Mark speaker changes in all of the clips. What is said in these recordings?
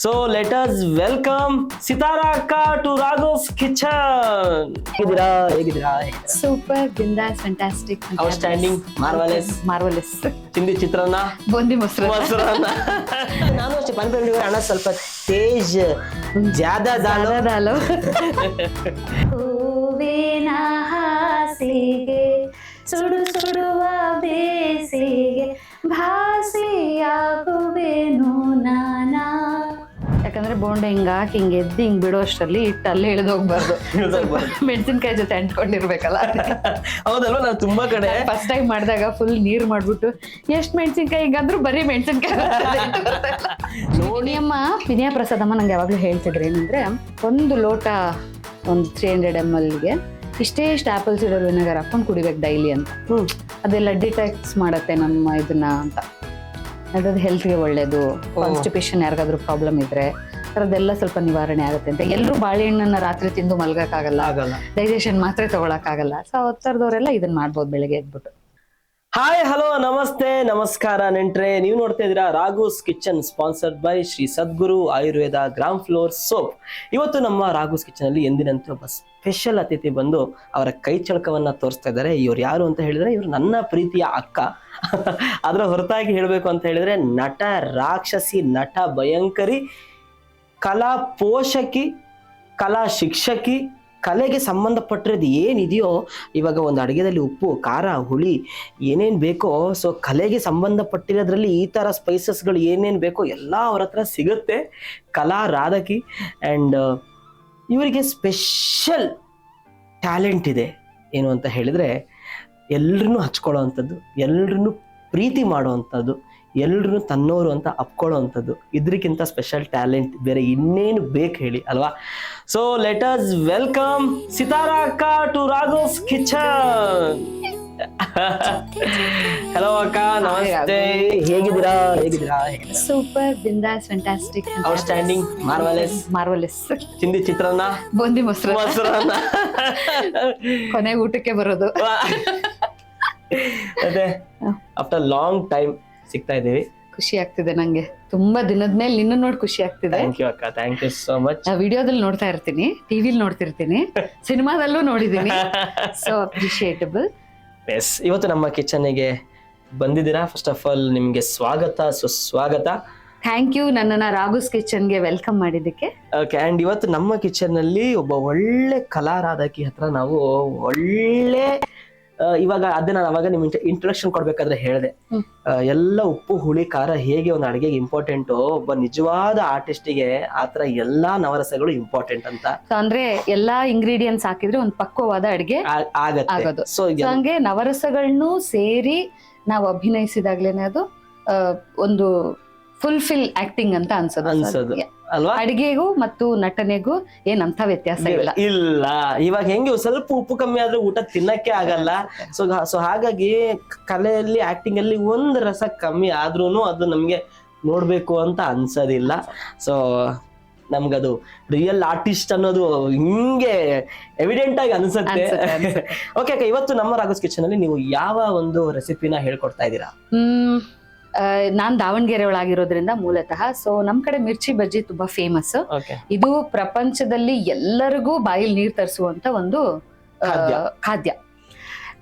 Speaker 1: So let us welcome Sitara Akka to Raghu's Kitchen. ಹೇಗಿದ್ದೀರಾ?
Speaker 2: Super, ಬಿಂದಾಸ್, fantastic,
Speaker 1: outstanding,
Speaker 2: marvellous.
Speaker 1: ಚಿಂದಿ ಚಿತ್ರಾನ್ನ,
Speaker 2: ಬೂಂದಿ ಮೊಸರನ್ನ.
Speaker 1: ನಾನು ಅಷ್ಟೇ ಪನ್ಪೇಂಡಿ ಅಣ್ಣ ಸ್ವಲ್ಪ ತೇಜ್ ಜ್ಯಾದಾ ದಾಲು.
Speaker 2: ಹೂವಿನ ಹಾಸಿಗೆ ಸುಡು ಸುಡುವ ಬೇಸಿಗೆ ಭಾಸಿಯಾಗುವೆನು ನಾನಾ. ಯಾಕಂದ್ರೆ ಬೋಂಡ ಹಿಂಗ ಹಾಕಿ ಹಿಂಗೆ ಎದ್ದು ಹಿಂಗ್ ಬಿಡೋ ಅಷ್ಟರಲ್ಲಿ ಇಟ್ಟು ಅಲ್ಲೇ ಇಳಿದು ಹೋಗ್ಬಾರ್ದು. ಮೆಣಸಿನ್ಕಾಯಿ ಜೊತೆ ಅಂಟ್ಕೊಂಡಿರ್ಬೇಕಲ್ಲ.
Speaker 1: ಹೌದಲ್ವಾ? ನಾವು ತುಂಬಾ ಕಡೆ
Speaker 2: ಫಸ್ಟ್ ಟೈಮ್ ಮಾಡಿದಾಗ ಫುಲ್ ನೀರ್ ಮಾಡ್ಬಿಟ್ಟು ಎಷ್ಟ್ ಮೆಣಸಿನ್ಕಾಯಿ ಹಿಂಗಂದ್ರು ಬರೀ ಮೆಣಸಿನ್ಕಾಯಿ. ವಿನಯ ಪ್ರಸಾದಮ್ಮ ನಂಗೆ ಯಾವಾಗ್ಲೂ ಹೇಳ್ತಿದ್ರು ಏನಂದ್ರೆ, ಒಂದು ಲೋಟ ಒಂದು 300 ml ಇಷ್ಟೇ ಆಪಲ್ ಸೀಡರ್ ವಿನೆಗರ್ ಹಾಕೊಂಡು ಕುಡಿಬೇಕು ಡೈಲಿ ಅಂತ. ಅದೆಲ್ಲ ಡಿಟಾಕ್ಸ್ ಮಾಡತ್ತೆ ನಮ್ಮ ಇದನ್ನ ಅಂತ. ಅದಾದ ಹೆಲ್ತ್ಗೆ ಒಳ್ಳೇದು. ಕಾನ್ಸ್ಟಿಪೇಷನ್ ಯಾರಿಗಾದ್ರೂ ಪ್ರಾಬ್ಲಮ್ ಇದ್ರೆ ಅದೆಲ್ಲ ಸ್ವಲ್ಪ ನಿವಾರಣೆ ಆಗುತ್ತೆ ಅಂತ. ಎಲ್ಲರೂ ಬಾಳೆಹಣ್ಣನ್ನ ರಾತ್ರಿ ತಿಂದು ಮಲ್ಗಕ್ಕಾಗಲ್ಲ, ಡೈಜೆಷನ್ ಮಾತ್ರೆ ತಗೊಳಕ್ಕಾಗಲ್ಲ. ಸೊ ಅವತ್ತರದವರೆಲ್ಲ ಇದನ್ನ ಮಾಡ್ಬೋದು ಬೆಳಗ್ಗೆ ಎದ್ಬಿಟ್ಟು.
Speaker 1: ಹಾಯ್, ಹಲೋ, ನಮಸ್ತೆ, ನಮಸ್ಕಾರ ನೆಂಟ್ರೆ. ನೀವು ನೋಡ್ತಾ ಇದ್ದೀರಾ Raghu's kitchen, sponsored by Shri Sadguru Ayurveda gram flour soap. ಇವತ್ತು ನಮ್ಮ ರಾಘೂಸ್ ಕಿಚನ್ ಅಲ್ಲಿ ಎಂದಿನಂತೆ ಒಬ್ಬ ಸ್ಪೆಷಲ್ ಅತಿಥಿ ಬಂದು ಅವರ ಕೈ ಚಳಕವನ್ನ ತೋರಿಸ್ತಾ ಇದ್ದಾರೆ. ಇವ್ರು ಯಾರು ಅಂತ ಹೇಳಿದ್ರೆ, ಇವ್ರು ನನ್ನ ಪ್ರೀತಿಯ ಅಕ್ಕ. ಅದರ ಹೊರತಾಗಿ ಹೇಳಬೇಕು ಅಂತ ಹೇಳಿದ್ರೆ, ನಟ ರಾಕ್ಷಸಿ, ನಟ ಭಯಂಕರಿ, ಕಲಾ ಪೋಷಕಿ, ಕಲಾ ಶಿಕ್ಷಕಿ, ಕಲೆಗೆ ಸಂಬಂಧಪಟ್ಟಿರೋದು ಏನಿದೆಯೋ ಇವಾಗ ಒಂದು ಅಡುಗೆದಲ್ಲಿ ಉಪ್ಪು, ಖಾರ, ಹುಳಿ ಏನೇನು ಬೇಕೋ, ಸೊ ಕಲೆಗೆ ಸಂಬಂಧಪಟ್ಟಿರೋದ್ರಲ್ಲಿ ಈ ಥರ ಸ್ಪೈಸಸ್ಗಳು ಏನೇನು ಬೇಕೋ ಎಲ್ಲ ಅವ್ರ ಹತ್ರ ಸಿಗುತ್ತೆ. ಕಲಾ ರಾಧಕಿ. ಆ್ಯಂಡ್ ಇವರಿಗೆ ಸ್ಪೆಷಲ್ ಟ್ಯಾಲೆಂಟ್ ಇದೆ. ಏನು ಅಂತ ಹೇಳಿದರೆ, ಎಲ್ರನ್ನೂ ಹಚ್ಕೊಳ್ಳೋ ಅಂಥದ್ದು, ಎಲ್ರನ್ನೂ ಪ್ರೀತಿ ಮಾಡೋವಂಥದ್ದು, ಎಲ್ರೂ ತನ್ನೋರು ಅಂತ ಅಪ್ಕೊಳ್ಳೋ ಅಂಥದ್ದು. ಇದಕ್ಕಿಂತ ಸ್ಪೆಷಲ್ ಟ್ಯಾಲೆಂಟ್ ಬೇರೆ ಇನ್ನೇನು ಬೇಕು ಹೇಳಿ ಅಲ್ವಾ? So let us welcome Sitara ಅಕ್ಕ ಟು ರಾಘೂಸ್ ಕಿಚನ್. ಹಲೋ ಅಕ್ಕ, ನಮಸ್ತೆ. ಹೇಗಿದ್ದೀರಾ?
Speaker 2: ಸೂಪರ್, ಬಿಂದಾಸ್, ಫ್ಯಾಂಟಾಸ್ಟಿಕ್,
Speaker 1: ಔಟ್ಸ್ಟ್ಯಾಂಡಿಂಗ್,
Speaker 2: ಮಾರ್ವಲೆಸ್.
Speaker 1: ಚಿಂದಿ ಚಿತ್ರಾನ್ನ,
Speaker 2: ಬೂಂದಿ ಮೊಸರನ್ನ. ಕೊನೆಗೆ ಊಟಕ್ಕೆ ಬರೋದು.
Speaker 1: ಅದೇ ಆಫ್ಟರ್ ಲಾಂಗ್ ಟೈಮ್ ಸಿಗ್ತಾ ಇದ್ದೀವಿ.
Speaker 2: ಖುಷಿ ಆಗ್ತಿದೆ ನಂಗೆ. ತುಂಬಾ ದಿನದ ಮೇಲೆ ನಿನ್ನ ನೋಡಿ ಖುಷಿ ಆಗ್ತಿದೆ.
Speaker 1: ಥ್ಯಾಂಕ್ ಯು ಅಕ್ಕ, ಥ್ಯಾಂಕ್ ಯು ಸೋ ಮಚ್.
Speaker 2: ವಿಡಿಯೋದಲ್ಲಿ ನೋಡ್ತಾ ಇರ್ತೀನಿ, ಟಿವಿಲಿ ನೋಡ್ತಿರ್ತೀನಿ, ಸಿನಿಮಾದಲ್ಲೂ ನೋಡಿದೀನಿ. ಸೊ ಅಪ್ರಿಶಿಯೇಟಬಲ್.
Speaker 1: ಎಸ್, ಇವತ್ತು ನಮ್ಮ ಕಿಚನ್ಗೆ ಬಂದಿದ್ದೀರಾ. ಫಸ್ಟ್ ಆಫ್ ಆಲ್ ನಿಮ್ಗೆ ಸ್ವಾಗತ, ಸುಸ್ವಾಗತ.
Speaker 2: ಥ್ಯಾಂಕ್ ಯು ನನ್ನನ್ನ ರಾಘೂಸ್ ಕಿಚನ್ಗೆ ವೆಲ್ಕಮ್ ಮಾಡಿದ್ದಕ್ಕೆ.
Speaker 1: ಓಕೆ. ಆ್ಯಂಡ್ ಇವತ್ತು ನಮ್ಮ ಕಿಚನ್ ನಲ್ಲಿ ಒಬ್ಬ ಒಳ್ಳೆ ಕಲಾರಾಧಕಿ ಹತ್ರ ನಾವು ಒಳ್ಳೆ ಇವಾಗ ಅದನ್ನ ಅವಾಗ ನಿಮ್ ಇಂಟ್ರೊಡಕ್ಷನ್ ಕೊಡ್ಬೇಕಾದ್ರೆ ಹೇಳಿದೆ, ಎಲ್ಲ ಉಪ್ಪು, ಹುಳಿ, ಖಾರ ಹೇಗೆ ಒಂದು ಅಡಿಗೆಗೆ ಇಂಪಾರ್ಟೆಂಟ್, ಒಬ್ಬ ನಿಜವಾದ ಆರ್ಟಿಸ್ಟಿಗೆ ಆತರ ಎಲ್ಲಾ ನವರಸಗಳು ಇಂಪಾರ್ಟೆಂಟ್ ಅಂತ.
Speaker 2: ಅಂದ್ರೆ ಎಲ್ಲಾ ಇಂಗ್ರೀಡಿಯೆಂಟ್ಸ್ ಹಾಕಿದ್ರೆ ಒಂದು ಪಕ್ವವಾದ ಅಡಿಗೆ ಆಗೋದು. ಸೊ ಹಂಗೆ ನವರಸಗಳನ್ನು ಸೇರಿ ನಾವು ಅಭಿನಯಿಸಿದಾಗ್ಲೇನೆ ಅದು ಒಂದು ಫುಲ್ಫಿಲ್ ಆಕ್ಟಿಂಗ್ ಅಂತ ಅನ್ಸೋದು
Speaker 1: ಅಲ್ವಾ?
Speaker 2: ಅಡಿಗೆಗೂ ಮತ್ತು ನಟನೆಗೂ ಏನಂತ ವ್ಯತ್ಯಾಸ
Speaker 1: ಇಲ್ಲ. ಇವಾಗ ಹೆಂಗೆ ಸ್ವಲ್ಪ ಉಪ್ಪು ಕಮ್ಮಿ ಆದ್ರೆ ಊಟ ತಿನ್ನಕ್ಕೆ ಆಗಲ್ಲ. ಸೊ ಹಾಗಾಗಿ ಕಲೆಯಲ್ಲಿ, ಆಕ್ಟಿಂಗ್ ಅಲ್ಲಿ ಒಂದು ರಸ ಕಮ್ಮಿ ಆದ್ರೂನು ಅದು ನಮ್ಗೆ ನೋಡ್ಬೇಕು ಅಂತ ಅನ್ಸೋದಿಲ್ಲ. ಸೊ ನಮ್ಗದು ರಿಯಲ್ ಆರ್ಟಿಸ್ಟ್ ಅನ್ನೋದು ಹಿಂಗೆ ಎವಿಡೆಂಟ್ ಆಗಿ ಅನ್ಸುತ್ತೆ. ಓಕೆ ಅಕ್ಕ, ಇವತ್ತು ನಮ್ಮ ರಾಘೂಸ್ ಕಿಚನ್ ಅಲ್ಲಿ ನೀವು ಯಾವ ಒಂದು ರೆಸಿಪಿನ ಹೇಳ್ಕೊಡ್ತಾ ಇದ್ದೀರಾ?
Speaker 2: ನಾನ್ ದಾವಣಗೆರೆ ಒಳಗಿರೋದ್ರಿಂದ ಮೂಲತಃ. ಸೊ ನಮ್ ಕಡೆ ಮಿರ್ಚಿ ಬಜ್ಜಿ ತುಂಬಾ ಫೇಮಸ್. ಇದು ಪ್ರಪಂಚದಲ್ಲಿ ಎಲ್ಲರಿಗೂ ಬಾಯಲ್ಲಿ ನೀರ್ ತರಿಸುವಂತ ಒಂದು ಖಾದ್ಯ.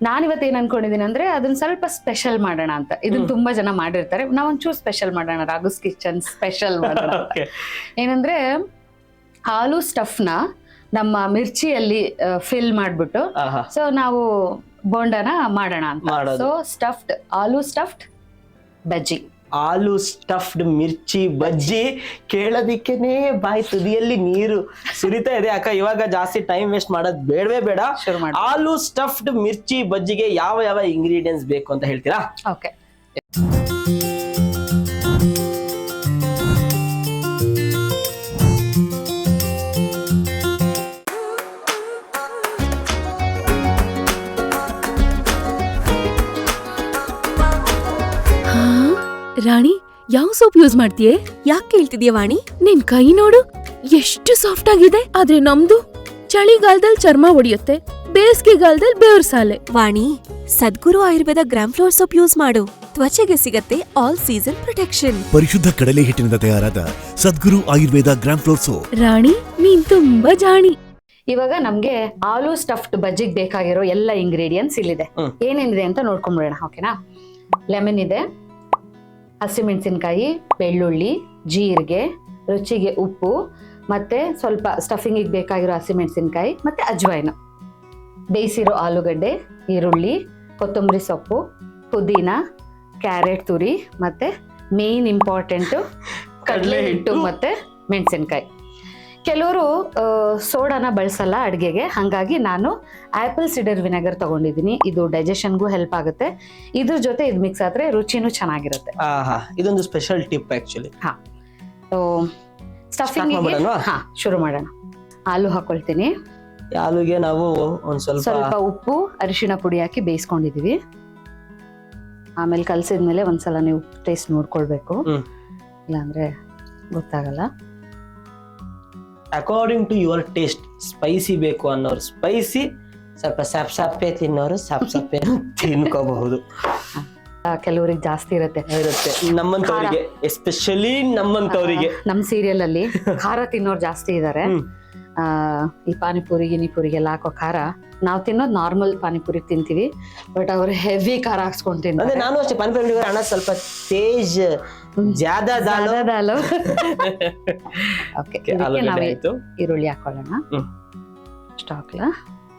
Speaker 2: ನಾನಿವತ್ತು ಏನ್ ಅನ್ಕೊಂಡಿದೀನಿ ಅಂದ್ರೆ, ಅದನ್ನ ಸ್ವಲ್ಪ ಸ್ಪೆಷಲ್ ಮಾಡೋಣ ಅಂತ. ಇದನ್ನ ತುಂಬಾ ಜನ ಮಾಡಿರ್ತಾರೆ, ನಾವೊಂಚೂರು ಸ್ಪೆಷಲ್ ಮಾಡೋಣ, ರಾಘೂಸ್ ಕಿಚನ್ ಸ್ಪೆಷಲ್ ಮಾಡೋಣ. ಏನಂದ್ರೆ, ಆಲೂ ಸ್ಟಫ್ ನ ನಮ್ಮ ಮಿರ್ಚಿಯಲ್ಲಿ ಫಿಲ್ ಮಾಡ್ಬಿಟ್ಟು ಸೊ ನಾವು ಬೋಂಡನ ಮಾಡೋಣ ಅಂತ. ಸೊ ಸ್ಟಫ್ಡ್ ಆಲೂ ಸ್ಟಫ್ಡ್ ಬಜ್ಜಿ,
Speaker 1: ಆಲೂ ಸ್ಟಫ್ಡ್ ಮಿರ್ಚಿ ಬಜ್ಜಿ ಕೇಳೋದಿಕ್ಕೇನೆ ಬಾಯಿ ತುದಿಯಲ್ಲಿ ನೀರು ಸುರಿತಾ ಇದೆ ಅಕ್ಕ. ಇವಾಗ ಜಾಸ್ತಿ ಟೈಮ್ ವೇಸ್ಟ್ ಮಾಡೋದು ಬೇಡವೇ ಬೇಡ. ಆಲೂ ಸ್ಟಫ್ಡ್ ಮಿರ್ಚಿ ಬಜ್ಜಿಗೆ ಯಾವ ಯಾವ ಇಂಗ್ರೀಡಿಯೆಂಟ್ಸ್ ಬೇಕು ಅಂತ ಹೇಳ್ತೀರಾ?
Speaker 2: ಓಕೆ.
Speaker 3: ರಾಣಿ, ಯಾವ ಸೋಪ್ ಯೂಸ್ ಮಾಡ್ತೀಯೇ? ಯಾಕೆ ಕೇಳ್ತಿದ್ಯಾ ವಾಣಿ? ನಿನ್ ಕೈ ನೋಡು ಎಷ್ಟು ಸಾಫ್ಟ್ ಆಗಿದೆ. ಆದ್ರೆ ನಮ್ದು ಚಳಿಗಾಲದಲ್ಲಿ ಚರ್ಮ ಒಡೆಯುತ್ತೆ, ಬೇಸಿಗೆಗಾಲದಲ್ಲಿ ಬೆವರು ಸಾಲೆ.
Speaker 4: Vani, Sadguru Ayurveda gram flour soap use ಮಾಡು,
Speaker 3: ತ್ವಚೆಗೆ ಸಿಗತ್ತೆ ಆಲ್ ಸೀಸನ್ ಪ್ರೊಟೆಕ್ಷನ್.
Speaker 4: ಪರಿಶುದ್ಧ ಕಡಲೆ ಹಿಟ್ಟಿನಿಂದ ತಯಾರಾದ ಸದ್ಗುರು ಆಯುರ್ವೇದ ಗ್ರಾಮ್ ಫ್ಲೋರ್ ಸೋಪ್.
Speaker 3: ರಾಣಿ ನೀನ್ ತುಂಬಾ ಜಾಣಿ.
Speaker 2: ಇವಾಗ ನಮ್ಗೆ ಆಲೂ ಸ್ಟಫ್ಡ್ ಬಜ್ಜಿಗೆ ಬೇಕಾಗಿರೋ ಎಲ್ಲ ಇಂಗ್ರೀಡಿಯೆಂಟ್ಸ್ ಇಲ್ಲಿದೆ. ಏನೇನಿದೆ ಅಂತ ನೋಡ್ಕೊಂಡ್ಬಿಡೋಣ. ಓಕೆನಾ? ಲೆಮನ್ ಇದೆ, ಹಸಿಮೆಣಸಿನಕಾಯಿ, ಬೆಳ್ಳುಳ್ಳಿ, ಜೀರಿಗೆ, ರುಚಿಗೆ ಉಪ್ಪು, ಮತ್ತೆ ಸ್ವಲ್ಪ ಸ್ಟಫಿಂಗಿಗೆ ಬೇಕಾಗಿರೋ ಹಸಿಮೆಣಸಿನಕಾಯಿ, ಮತ್ತೆ ಅಜ್ವೈನು, ಬೇಯಿಸಿರೋ ಆಲೂಗಡ್ಡೆ, ಈರುಳ್ಳಿ, ಕೊತ್ತಂಬರಿ ಸೊಪ್ಪು, ಪುದೀನ, ಕ್ಯಾರೆಟ್ ತುರಿ, ಮತ್ತೆ ಮೇನ್ ಇಂಪಾರ್ಟೆಂಟು ಕಡಲೆ ಹಿಟ್ಟು ಮತ್ತೆ ಮೆಣಸಿನಕಾಯಿ. ಕೆಲವರು ಸೋಡಾನ ಬಳಸಲ್ಲ ಅಡುಗೆಗೆ, ಹಾಗಾಗಿ ನಾನು ಆ್ಯಪಲ್ ಸಿಡರ್ ವಿನೆಗರ್ ತಗೊಂಡಿದ್ದೀನಿ. ಇದು ಡೈಜೆಷನ್ಗೂ ಹೆಲ್ಪ್ ಆಗುತ್ತೆ. ಇದ್ರ ಜೊತೆ ಇದು ಮಿಕ್ಸ್ ಆದ್ರೆ ರುಚಿನೂ ಚೆನ್ನಾಗಿರುತ್ತೆ.
Speaker 1: ಇದೊಂದು ಸ್ಪೆಷಲ್ ಟಿಪ್ ಆಕ್ಚುಲಿ.
Speaker 2: ಹಾ, ಸ್ಟಫಿಂಗ್ ಶುರು ಮಾಡೋಣ. ಆಲೂ ಹಾಕೊಳ್ತೀನಿ.
Speaker 1: ಆಲೂಗೆ ನಾವು ಒಂದ್
Speaker 2: ಸ್ವಲ್ಪ ಉಪ್ಪು, ಅರಿಶಿಣ ಪುಡಿ ಹಾಕಿ ಬೇಯಿಸ್ಕೊಂಡಿದೀವಿ. ಆಮೇಲೆ ಕಲಸಿದ್ಮೇಲೆ ಒಂದ್ಸಲ ನೀವು ಟೇಸ್ಟ್ ನೋಡ್ಕೊಳ್ಬೇಕು, ಇಲ್ಲಾಂದ್ರೆ ಗೊತ್ತಾಗಲ್ಲ.
Speaker 1: According to your taste, spicy ಬೇಕು ಅನ್ನೋರು ಸ್ಪೈಸಿ, ಸ್ವಲ್ಪ ಸಪ್ಪೆ ತಿನ್ನೋರು ಸಪ್ಪೆ ತಿನ್ಕೋಬಹುದು.
Speaker 2: ಕೆಲವರಿಗೆ ಜಾಸ್ತಿ ಇರುತ್ತೆ
Speaker 1: ನಮ್ಮಂತವರಿಗೆ, ಎಸ್ಪೆಷಲಿ ನಮ್ಮಂತವರಿಗೆ.
Speaker 2: ನಮ್ ಸೀರಿಯಲ್ ಅಲ್ಲಿ ಖಾರ ತಿನ್ನೋರು ಜಾಸ್ತಿ ಇದಾರೆ. ಈ ಪಾನಿಪುರಿ ಗಿನಿಪುರಿಗೆಲ್ಲ ಹಾಕೋ ಖಾರ ನಾವ್ ತಿನ್ನೋದು ನಾರ್ಮಲ್ ಪಾನಿಪುರಿ ತಿಂತೀವಿ, ಬಟ್ ಅವ್ರು ಹೆವಿ ಖಾರ ಹಾಕ್ಸ್ಕೊಂಡ್ ತಿಂತಾರೆ.
Speaker 1: ನಾನು ಅಷ್ಟೇ ಪಾನಿಪುರಿ ಹಣ ಸ್ವಲ್ಪ ತೇಜ್ ಜ್ಯಾದಾ ದಾಲು.
Speaker 2: ಈರುಳ್ಳಿ ಹಾಕೊಳ್ಳೋಣ. ಸ್ಟಾಕ್ಲ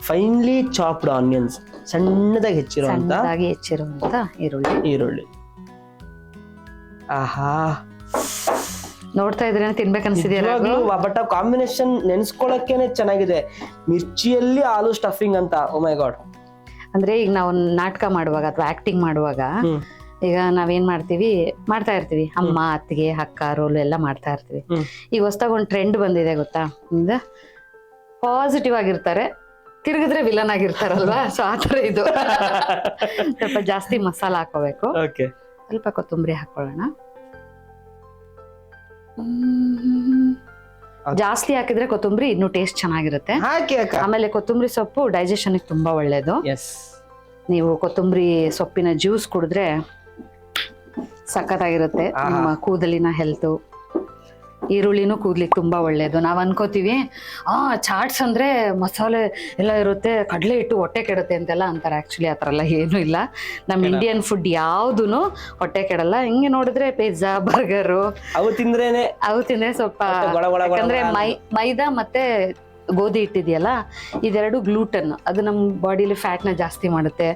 Speaker 1: ಫೈನ್ಲಿ ಚಾಪ್ಡ್ ಆನಿಯನ್ಸ್, ಸಣ್ಣದಾಗಿ ಹೆಚ್ಚಿರುವಂತ ಈರುಳ್ಳಿ. ಆಹಾ,
Speaker 2: ನೋಡ್ತಾ ಇದ್ರೆ ತಿನ್ಬೇಕನ್ಸಿದ್ಯಾ?
Speaker 1: ಬಟ್ ಆ ಕಾಂಬಿನೇಷನ್ ನೆನ್ಸ್ಕೊಳಕ್ಕೇನೆ ಚೆನ್ನಾಗಿದೆ. ಮಿರ್ಚಿಯಲ್ಲಿ ಆಲೂ ಸ್ಟಫಿಂಗ್ ಅಂತ. ಓ ಮೈ ಗಾಡ್.
Speaker 2: ಅಂದ್ರೆ ಈಗ ನಾವು ನಾಟಕ ಮಾಡುವಾಗ ಅಥವಾ ಆಕ್ಟಿಂಗ್ ಮಾಡುವಾಗ ಈಗ ನಾವೇನ್ ಮಾಡ್ತಾ ಇರ್ತೀವಿ, ಅಮ್ಮ, ಅತ್ತಿಗೆ, ಅಕ್ಕ ರೋಲ್ ಎಲ್ಲ ಮಾಡ್ತಾ ಇರ್ತೀವಿ. ಈಗ ಹೊಸದಾಗ ಒಂದು ಟ್ರೆಂಡ್ ಬಂದಿದೆ ಗೊತ್ತಾ? ಪಾಸಿಟಿವ್ ಆಗಿರ್ತಾರೆ, ತಿರುಗಿದ್ರೆ ವಿಲನ್ ಆಗಿರ್ತಾರಲ್ವಾ? ಸೊ ಆತರ ಇದು. ಸ್ವಲ್ಪ ಜಾಸ್ತಿ ಮಸಾಲ ಹಾಕೋಬೇಕು. ಸ್ವಲ್ಪ ಕೊತ್ತಂಬರಿ ಹಾಕೊಳ್ಳೋಣ. ಜಾಸ್ತಿ ಹಾಕಿದ್ರೆ ಕೊತ್ತಂಬರಿ ಇನ್ನೂ ಟೇಸ್ಟ್ ಚೆನ್ನಾಗಿರುತ್ತೆ. ಆಮೇಲೆ ಕೊತ್ತಂಬರಿ ಸೊಪ್ಪು ಡೈಜೆಷನ್ ತುಂಬಾ ಒಳ್ಳೇದು. ನೀವು ಕೊತ್ತಂಬರಿ ಸೊಪ್ಪಿನ ಜ್ಯೂಸ್ ಕುಡಿದ್ರೆ ಸಖತ್ತಾಗಿರುತ್ತೆ. ನಿಮ್ಮ ಕೂದಲಿನ ಹೆಲ್ತ್. ಈರುಳ್ಳಿನೂ ಕೂದ್ಲಿಕ್ಕೆ ತುಂಬಾ ಒಳ್ಳೇದು. ನಾವ್ ಅನ್ಕೋತೀವಿ ಚಾಟ್ಸ್ ಅಂದ್ರೆ ಮಸಾಲೆ ಎಲ್ಲ ಇರುತ್ತೆ, ಕಡಲೆ ಹಿಟ್ಟು ಹೊಟ್ಟೆ ಕೆಡುತ್ತೆ ಅಂತೆಲ್ಲ ಅಂತಾರೆ. ಆಕ್ಚುಲಿ ಆತರ ಎಲ್ಲ ಏನು ಇಲ್ಲ. ನಮ್ ಇಂಡಿಯನ್ ಫುಡ್ ಯಾವ್ದೂನು ಹೊಟ್ಟೆ ಕೆಡಲ್ಲ. ಹಿಂಗೆ ನೋಡಿದ್ರೆ ಪಿಜ್ಜಾ, ಬರ್ಗರು ಅವು ತಿಂದ್ರೆ ಸ್ವಲ್ಪ, ಯಾಕಂದ್ರೆ ಮೈದಾ ಮತ್ತೆ ಗೋಧಿ ಹಿಟ್ಟಿದೆಯಲ್ಲ, ಇದೆರಡು ಗ್ಲೂಟನ್, ಅದು ನಮ್ಮ ಬಾಡಿಲಿ ಫ್ಯಾಟ್ನ ಜಾಸ್ತಿ ಮಾಡುತ್ತೆ.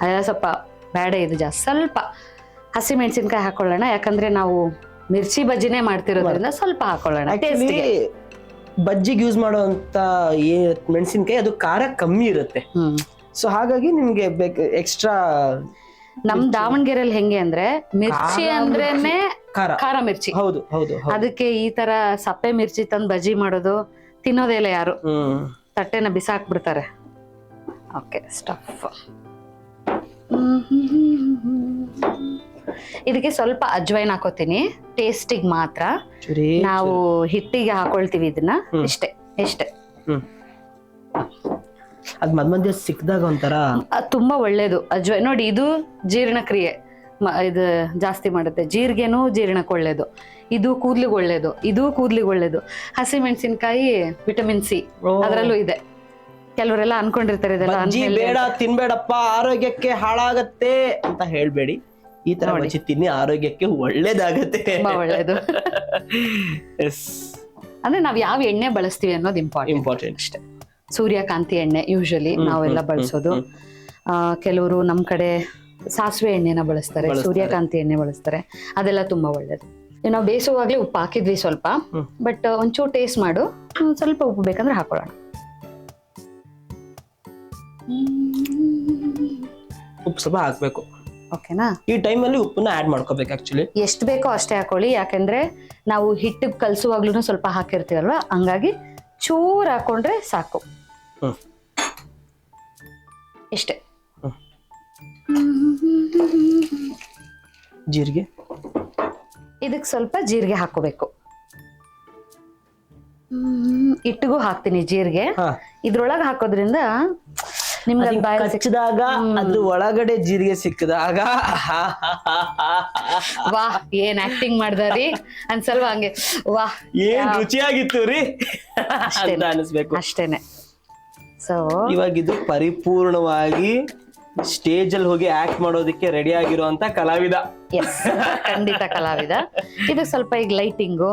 Speaker 2: ಅದೆಲ್ಲ ಸ್ವಲ್ಪ ಬೇಡ. ಇದು ಜಾಸ್ತಿ ಸ್ವಲ್ಪ ಹಸಿಮೆಣಸಿನ್ಕಾಯಿ ಹಾಕೊಳ್ಳೋಣ, ಯಾಕಂದ್ರೆ ನಾವು ಮಿರ್ಚಿ ಬಜ್ಜಿನೇ ಮಾಡ್ತಿರೋದ್ರಿಂದ ಸ್ವಲ್ಪ ಹಾಕೊಳ್ಳೋಣ.
Speaker 1: ಬಜ್ಜಿಗೆ ಯೂಸ್ ಮಾಡುವಂತ ಮೆಣಸಿನ್ಕಾಯಿ ಅದು ಖಾರ ಕಮ್ಮಿ ಇರುತ್ತೆ. ಸೊ ಹಾಗಾಗಿ ನಿಮ್ಗೆ ಎಕ್ಸ್ಟ್ರಾ.
Speaker 2: ನಮ್ ದಾವಣಗೆರೆಯಲ್ಲಿ ಹೆಂಗೆ ಅಂದ್ರೆ ಮಿರ್ಚಿ ಅಂದ್ರೇನೆ ಖಾರ ಮಿರ್ಚಿ.
Speaker 1: ಹೌದು.
Speaker 2: ಅದಕ್ಕೆ ಈ ತರ ಸಪ್ಪೆ ಮಿರ್ಚಿ ತಂದು ಬಜ್ಜಿ ಮಾಡೋದು ತಿನ್ನೋದೇ ಇಲ್ಲ ಯಾರು. ತಟ್ಟೆನ ಬಿಸಾಕ್ಬಿಡ್ತಾರೆ. Okay, stuff. ಇದಕ್ಕೆ ಸ್ವಲ್ಪ ಅಜ್ವೈನ್ ಹಾಕೋತೀನಿ, ಟೇಸ್ಟಿಗೆ ಮಾತ್ರ. ನಾವು ಹಿಟ್ಟಿಗೆ ಹಾಕೊಳ್ತೀವಿ ಇದನ್ನ. ಇಷ್ಟೇ.
Speaker 1: ಅದ್ ಮಧ್ಯ ಸಿಕ್ಕಿದಾಗ ಒಂಥರ
Speaker 2: ತುಂಬಾ ಒಳ್ಳೇದು ಅಜ್ವೈನ್. ನೋಡಿ, ಇದು ಜೀರ್ಣಕ್ರಿಯೆ ಇದು ಜಾಸ್ತಿ ಮಾಡುತ್ತೆ. ಜೀರಿಗೆನೂ ಜೀರ್ಣಕ್ಕೆ ಒಳ್ಳೇದು, ಇದು ಕೂದ್ಲಿಗೆ ಒಳ್ಳೇದು. ಹಸಿ ಮೆಣಸಿನಕಾಯಿ ವಿಟಮಿನ್ ಸಿ ಅದರಲ್ಲೂ ಇದೆ. ಕೆಲವರೆಲ್ಲ ಅನ್ಕೊಂಡಿರ್ತಾರೆ ಇದೆಲ್ಲ
Speaker 1: ಬೇಡ, ತಿನ್ಬೇಡಪ್ಪ, ಆರೋಗ್ಯಕ್ಕೆ ಹಾಳಾಗತ್ತೆ ಅಂತ ಹೇಳ್ಬೇಡಿ. ಈ ತರ ಬಜ್ಜಿ ತಿನ್ನಿ, ಆರೋಗ್ಯಕ್ಕೆ ಒಳ್ಳೇದಾಗತ್ತೆ.
Speaker 2: ತುಂಬಾ ಒಳ್ಳೇದು. ಅಂದ್ರೆ ನಾವ್ ಯಾವ ಎಣ್ಣೆ ಬಳಸ್ತೀವಿ ಅನ್ನೋದು ಇಂಪಾರ್ಟೆಂಟ್ ಅಷ್ಟೇ. ಸೂರ್ಯಕಾಂತಿ ಎಣ್ಣೆ ಯೂಶಲಿ ನಾವೆಲ್ಲ ಬಳಸೋದು. ಕೆಲವರು ನಮ್ ಕಡೆ ಸಾಸಿವೆ ಎಣ್ಣೆನ ಬಳಸ್ತಾರೆ, ಸೂರ್ಯಕಾಂತಿ ಎಣ್ಣೆ ಬಳಸ್ತಾರೆ. ಅದೆಲ್ಲ ತುಂಬಾ ಒಳ್ಳೇದು. ನಾವು ಬೇಯಿಸುವಾಗ್ಲೇ ಉಪ್ಪು ಹಾಕಿದ್ವಿ ಸ್ವಲ್ಪ, ಬಟ್ ಒಂಚೂರು ಟೇಸ್ಟ್ ಮಾಡು. ಸ್ವಲ್ಪ ಉಪ್ಪು ಬೇಕಂದ್ರೆ ಹಾಕೊಳ್ಳೋಣ.
Speaker 1: ಉಪ್ಪು ಸ್ವಲ್ಪ ಹಾಕ್ಬೇಕು.
Speaker 2: ಓಕೆನಾ?
Speaker 1: ಈ ಟೈಮಲ್ಲಿ ಉಪ್ಪನ್ನ ಆಡ್ ಮಾಡ್ಕೋಬೇಕು. ಆಕ್ಚುಲಿ
Speaker 2: ಎಷ್ಟು ಬೇಕೋ ಅಷ್ಟೇ ಹಾಕೊಳ್ಳಿ, ಯಾಕಂದ್ರೆ ನಾವು ಹಿಟ್ಟು ಕಲಸುವಾಗ್ಲೂ ಸ್ವಲ್ಪ ಹಾಕಿರ್ತೀವಲ್ವಾ, ಹಂಗಾಗಿ ಚೂರ್ ಹಾಕೊಂಡ್ರೆ ಸಾಕು. ಇಷ್ಟೇ.
Speaker 1: ಜೀರಿಗೆ,
Speaker 2: ಇದಕ್ಕೆ ಸ್ವಲ್ಪ ಜೀರಿಗೆ ಹಾಕೋಬೇಕು. ಹಿಟ್ಟಿಗೂ ಹಾಕ್ತೀನಿ ಜೀರಿಗೆ. ಇದ್ರೊಳಗೆ ಹಾಕೋದ್ರಿಂದ ನಿಮ್ಗೆ
Speaker 1: ಅದು
Speaker 2: ಬಾಯಲ್ಲಿ
Speaker 1: ಕಚ್ಚಿದಾಗ ಅದ್ರ ಒಳಗಡೆ ಜೀರಿಗೆ ಸಿಕ್ಕಿದಾಗ
Speaker 2: ವಾಹ್ ಏನ್ ಆಕ್ಟಿಂಗ್ ಮಾಡ್ದಾರಿ ಅನ್ಸಲ್ವಾ ಹಂಗೆ? ವಾಹ್
Speaker 1: ಏನ್ ರುಚಿಯಾಗಿತ್ತು ರೀ ಅಂತ ಅನಿಸ್ಬೇಕು
Speaker 2: ಅಷ್ಟೇನೆ. ಸೊ
Speaker 1: ಇವಾಗ ಇದು ಪರಿಪೂರ್ಣವಾಗಿ ಸ್ಟೇಜ್ ಅಲ್ಲಿ ಹೋಗಿ ಆಕ್ಟ್ ಮಾಡೋದಕ್ಕೆ ರೆಡಿ ಆಗಿರುವಂತ ಕಲಾವಿದ.
Speaker 2: ಎಸ್, ಖಂಡಿತ ಕಲಾವಿದ. ಇದು ಸ್ವಲ್ಪ ಈಗ ಲೈಟಿಂಗು,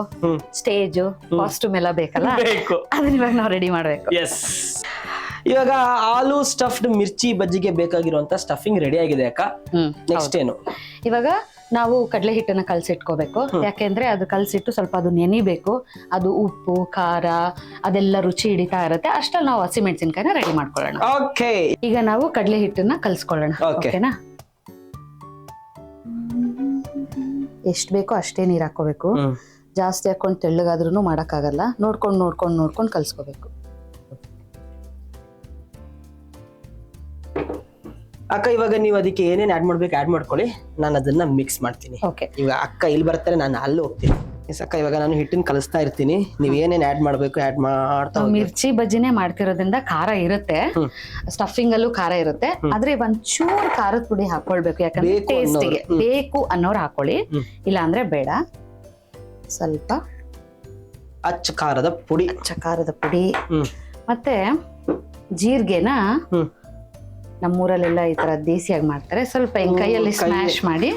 Speaker 2: ಸ್ಟೇಜು, ಕಾಸ್ಟ್ಯೂಮ್ ಎಲ್ಲ ಬೇಕಲ್ಲ,
Speaker 1: ಬೇಕು.
Speaker 2: ಅದನ್ನ ಇವಾಗ ನಾವು ರೆಡಿ ಮಾಡ್ಬೇಕು.
Speaker 1: ಎಸ್, ಇವಾಗ ಆಲೂ ಸ್ಟಫ್ಡ್ ಮಿರ್ಚಿ ಬಜ್ಜಿಗೆ ಬೇಕಾಗಿರುವಂತ ಸ್ಟಫಿಂಗ್ ರೆಡಿ ಆಗಿದೆ ಅಕ್ಕ. ನೆಕ್ಸ್ಟ್ ಏನು?
Speaker 2: ಇವಾಗ ನಾವು ಕಡಲೆ ಹಿಟ್ಟನ್ನ ಕಲ್ಸಿಟ್ಕೋಬೇಕು. ಯಾಕೆಂದ್ರೆ ಅದು ಕಲ್ಸಿಟ್ಟು ಸ್ವಲ್ಪ ಅದು ನೆನಿಬೇಕು. ಅದು ಉಪ್ಪು ಖಾರ ಅದೆಲ್ಲ ರುಚಿ ಹಿಡಿತಾ ಇರುತ್ತೆ. ಅಷ್ಟ್ರಲ್ಲಿ ನಾವು ಹಸಿಮೆಣಸಿನ್ಕಾಯಿನ ರೆಡಿ ಮಾಡ್ಕೊಳ್ಳೋಣ.
Speaker 1: ಓಕೆ,
Speaker 2: ಈಗ ನಾವು ಕಡಲೆ ಹಿಟ್ಟನ್ನ ಕಲ್ಸ್ಕೊಳ್ಳೋಣ. ಓಕೆನಾ? ಎಷ್ಟ್ ಬೇಕೋ ಅಷ್ಟೇ ನೀರ್ ಹಾಕೋಬೇಕು. ಜಾಸ್ತಿ ಹಾಕೊಂಡು ತೆಳ್ಳಗಾದ್ರೂ ಮಾಡಕ್ಕಾಗಲ್ಲ. ನೋಡ್ಕೊಂಡು ಕಲ್ಸ್ಕೋಬೇಕು.
Speaker 1: ಅಕ್ಕ ಇವಾಗ ನೀವು ಅದಕ್ಕೆ ಏನೇನ್ ಆಡ್ ಮಾಡ್ಬೇಕು ಆಡ್ ಮಾಡ್ಕೊಳ್ಳಿ, ನಾನು ಅದನ್ನ ಮಿಕ್ಸ್ ಮಾಡ್ತೀನಿ.
Speaker 2: ಓಕೆ,
Speaker 1: ಇವಾಗ ಅಕ್ಕ ಇಲ್ಲಿ ಬರ್ತಾರೆ, ನಾನು ಅಲ್ಲಿ ಹೋಗ್ತೀನಿ. ಅಕ್ಕ ಇವಾಗ ನಾನು ಹಿಟ್ಟಿನ ಕಲಿಸ್ತಾ ಇರ್ತೀನಿ, ನೀವ್ ಏನೇನ್ ಆಡ್ ಮಾಡ್ಬೇಕು ಆಡ್ ಮಾಡ್ತಾ ಹೋಗಿ.
Speaker 2: ಮಿರ್ಚಿ ಬಜ್ಜಿನೇ ಮಾಡ್ತಿರೋದ್ರಿಂದ ಖಾರ ಇರುತ್ತೆ, ಸ್ಟಫಿಂಗ್ ಅಲ್ಲೂ ಖಾರ ಇರುತ್ತೆ. ಆದ್ರೆ ಒಂಚೂರು ಖಾರದ ಪುಡಿ ಹಾಕೊಳ್ಬೇಕು. ಯಾಕಂದ್ರೆ ಟೇಸ್ಟಿಗೆ ಬೇಕು ಅನ್ನೋರು ಹಾಕೊಳ್ಳಿ, ಇಲ್ಲ ಅಂದ್ರೆ ಬೇಡ. ಸ್ವಲ್ಪ
Speaker 1: ಅಚ್ಚ ಖಾರದ ಪುಡಿ,
Speaker 2: ಮತ್ತೆ ಜೀರಿಗೆನ ನಮ್ಮೂರಲ್ಲೆಲ್ಲ ಈ ತರ ದೇಸಿಯಾಗಿ ಮಾಡ್ತಾರೆ. ಸ್ವಲ್ಪ ಹಿಂಗ್ ಕೈಯಲ್ಲಿ ಸ್ಮ್ಯಾಶ್ ಮಾಡಿ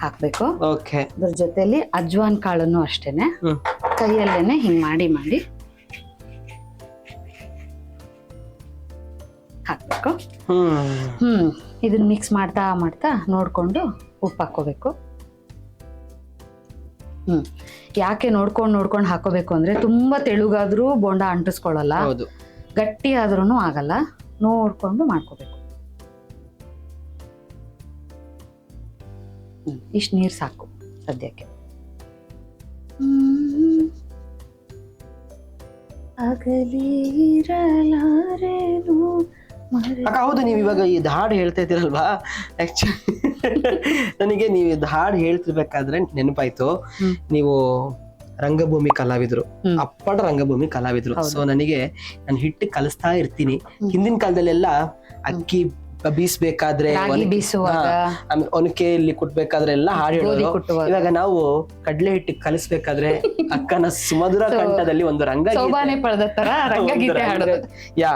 Speaker 2: ಹಾಕ್ಬೇಕು.
Speaker 1: ಓಕೆ,
Speaker 2: ಅದ್ರ ಜೊತೆಲಿ ಅಜ್ವಾನ್ ಕಾಳನ್ನು ಅಷ್ಟೇನೆ ಕೈಯಲ್ಲೇನೆ ಹಿಂಗ್ ಮಾಡಿ ಹಾಕ್ಬೇಕು. ಇದನ್ನ ಮಿಕ್ಸ್ ಮಾಡ್ತಾ ನೋಡ್ಕೊಂಡು ಉಪ್ಪು ಹಾಕೋಬೇಕು. ಯಾಕೆ ನೋಡ್ಕೊಂಡು ಹಾಕೋಬೇಕು ಅಂದ್ರೆ ತುಂಬಾ ತೆಳುಗಾದ್ರೂ ಬೋಂಡ ಅಂಟಿಸ್ಕೊಳ್ಳಲ್ಲ, ಗಟ್ಟಿ ಆದ್ರೂ ಆಗಲ್ಲ. ನೋಡ್ಕೊಂಡು ಮಾಡ್ಕೋಬೇಕು. ಇಷ್ಟು ನೀರ್ ಸಾಕು ಸದ್ಯಕ್ಕೆ.
Speaker 1: ಅಕ್ಕ ಹೌದು, ನೀವು ಇವಾಗ ಇದು ಹಾಡು ಹೇಳ್ತಾ ಇದ್ದೀರಲ್ವಾ, ಆಕ್ಚುಲಿ ನನಗೆ ನೀವು ಇದು ಹಾಡು ಹೇಳ್ತಿರ್ಬೇಕಾದ್ರೆ ನೆನಪಾಯ್ತು, ನೀವು ರಂಗಭೂಮಿ ಕಲಾವಿದ್ರು, ಅಪ್ಪಟ ರಂಗಭೂಮಿ ಕಲಾವಿದ್ರು. ಸೊ ನನಗೆ ನಾನು ಹಿಟ್ಟು ಕಲಿಸ್ತಾ ಇರ್ತೀನಿ. ಹಿಂದಿನ ಕಾಲದಲ್ಲೆಲ್ಲ ಅಕ್ಕಿ ಬೀಸ್ಬೇಕಾದ್ರೆ, ಒನಕೆಯಲ್ಲಿ ಕುಟ್ಬೇಕಾದ್ರೆ ಎಲ್ಲ ಹಾಡು ಹೇಳೋರು. ಇವಾಗ ನಾವು ಕಡ್ಲೆ ಹಿಟ್ಟು ಕಲಿಸ್ಬೇಕಾದ್ರೆ ಅಕ್ಕನ ಸುಮಧುರ ಕಂಠದಲ್ಲಿ ಒಂದು ಯಾ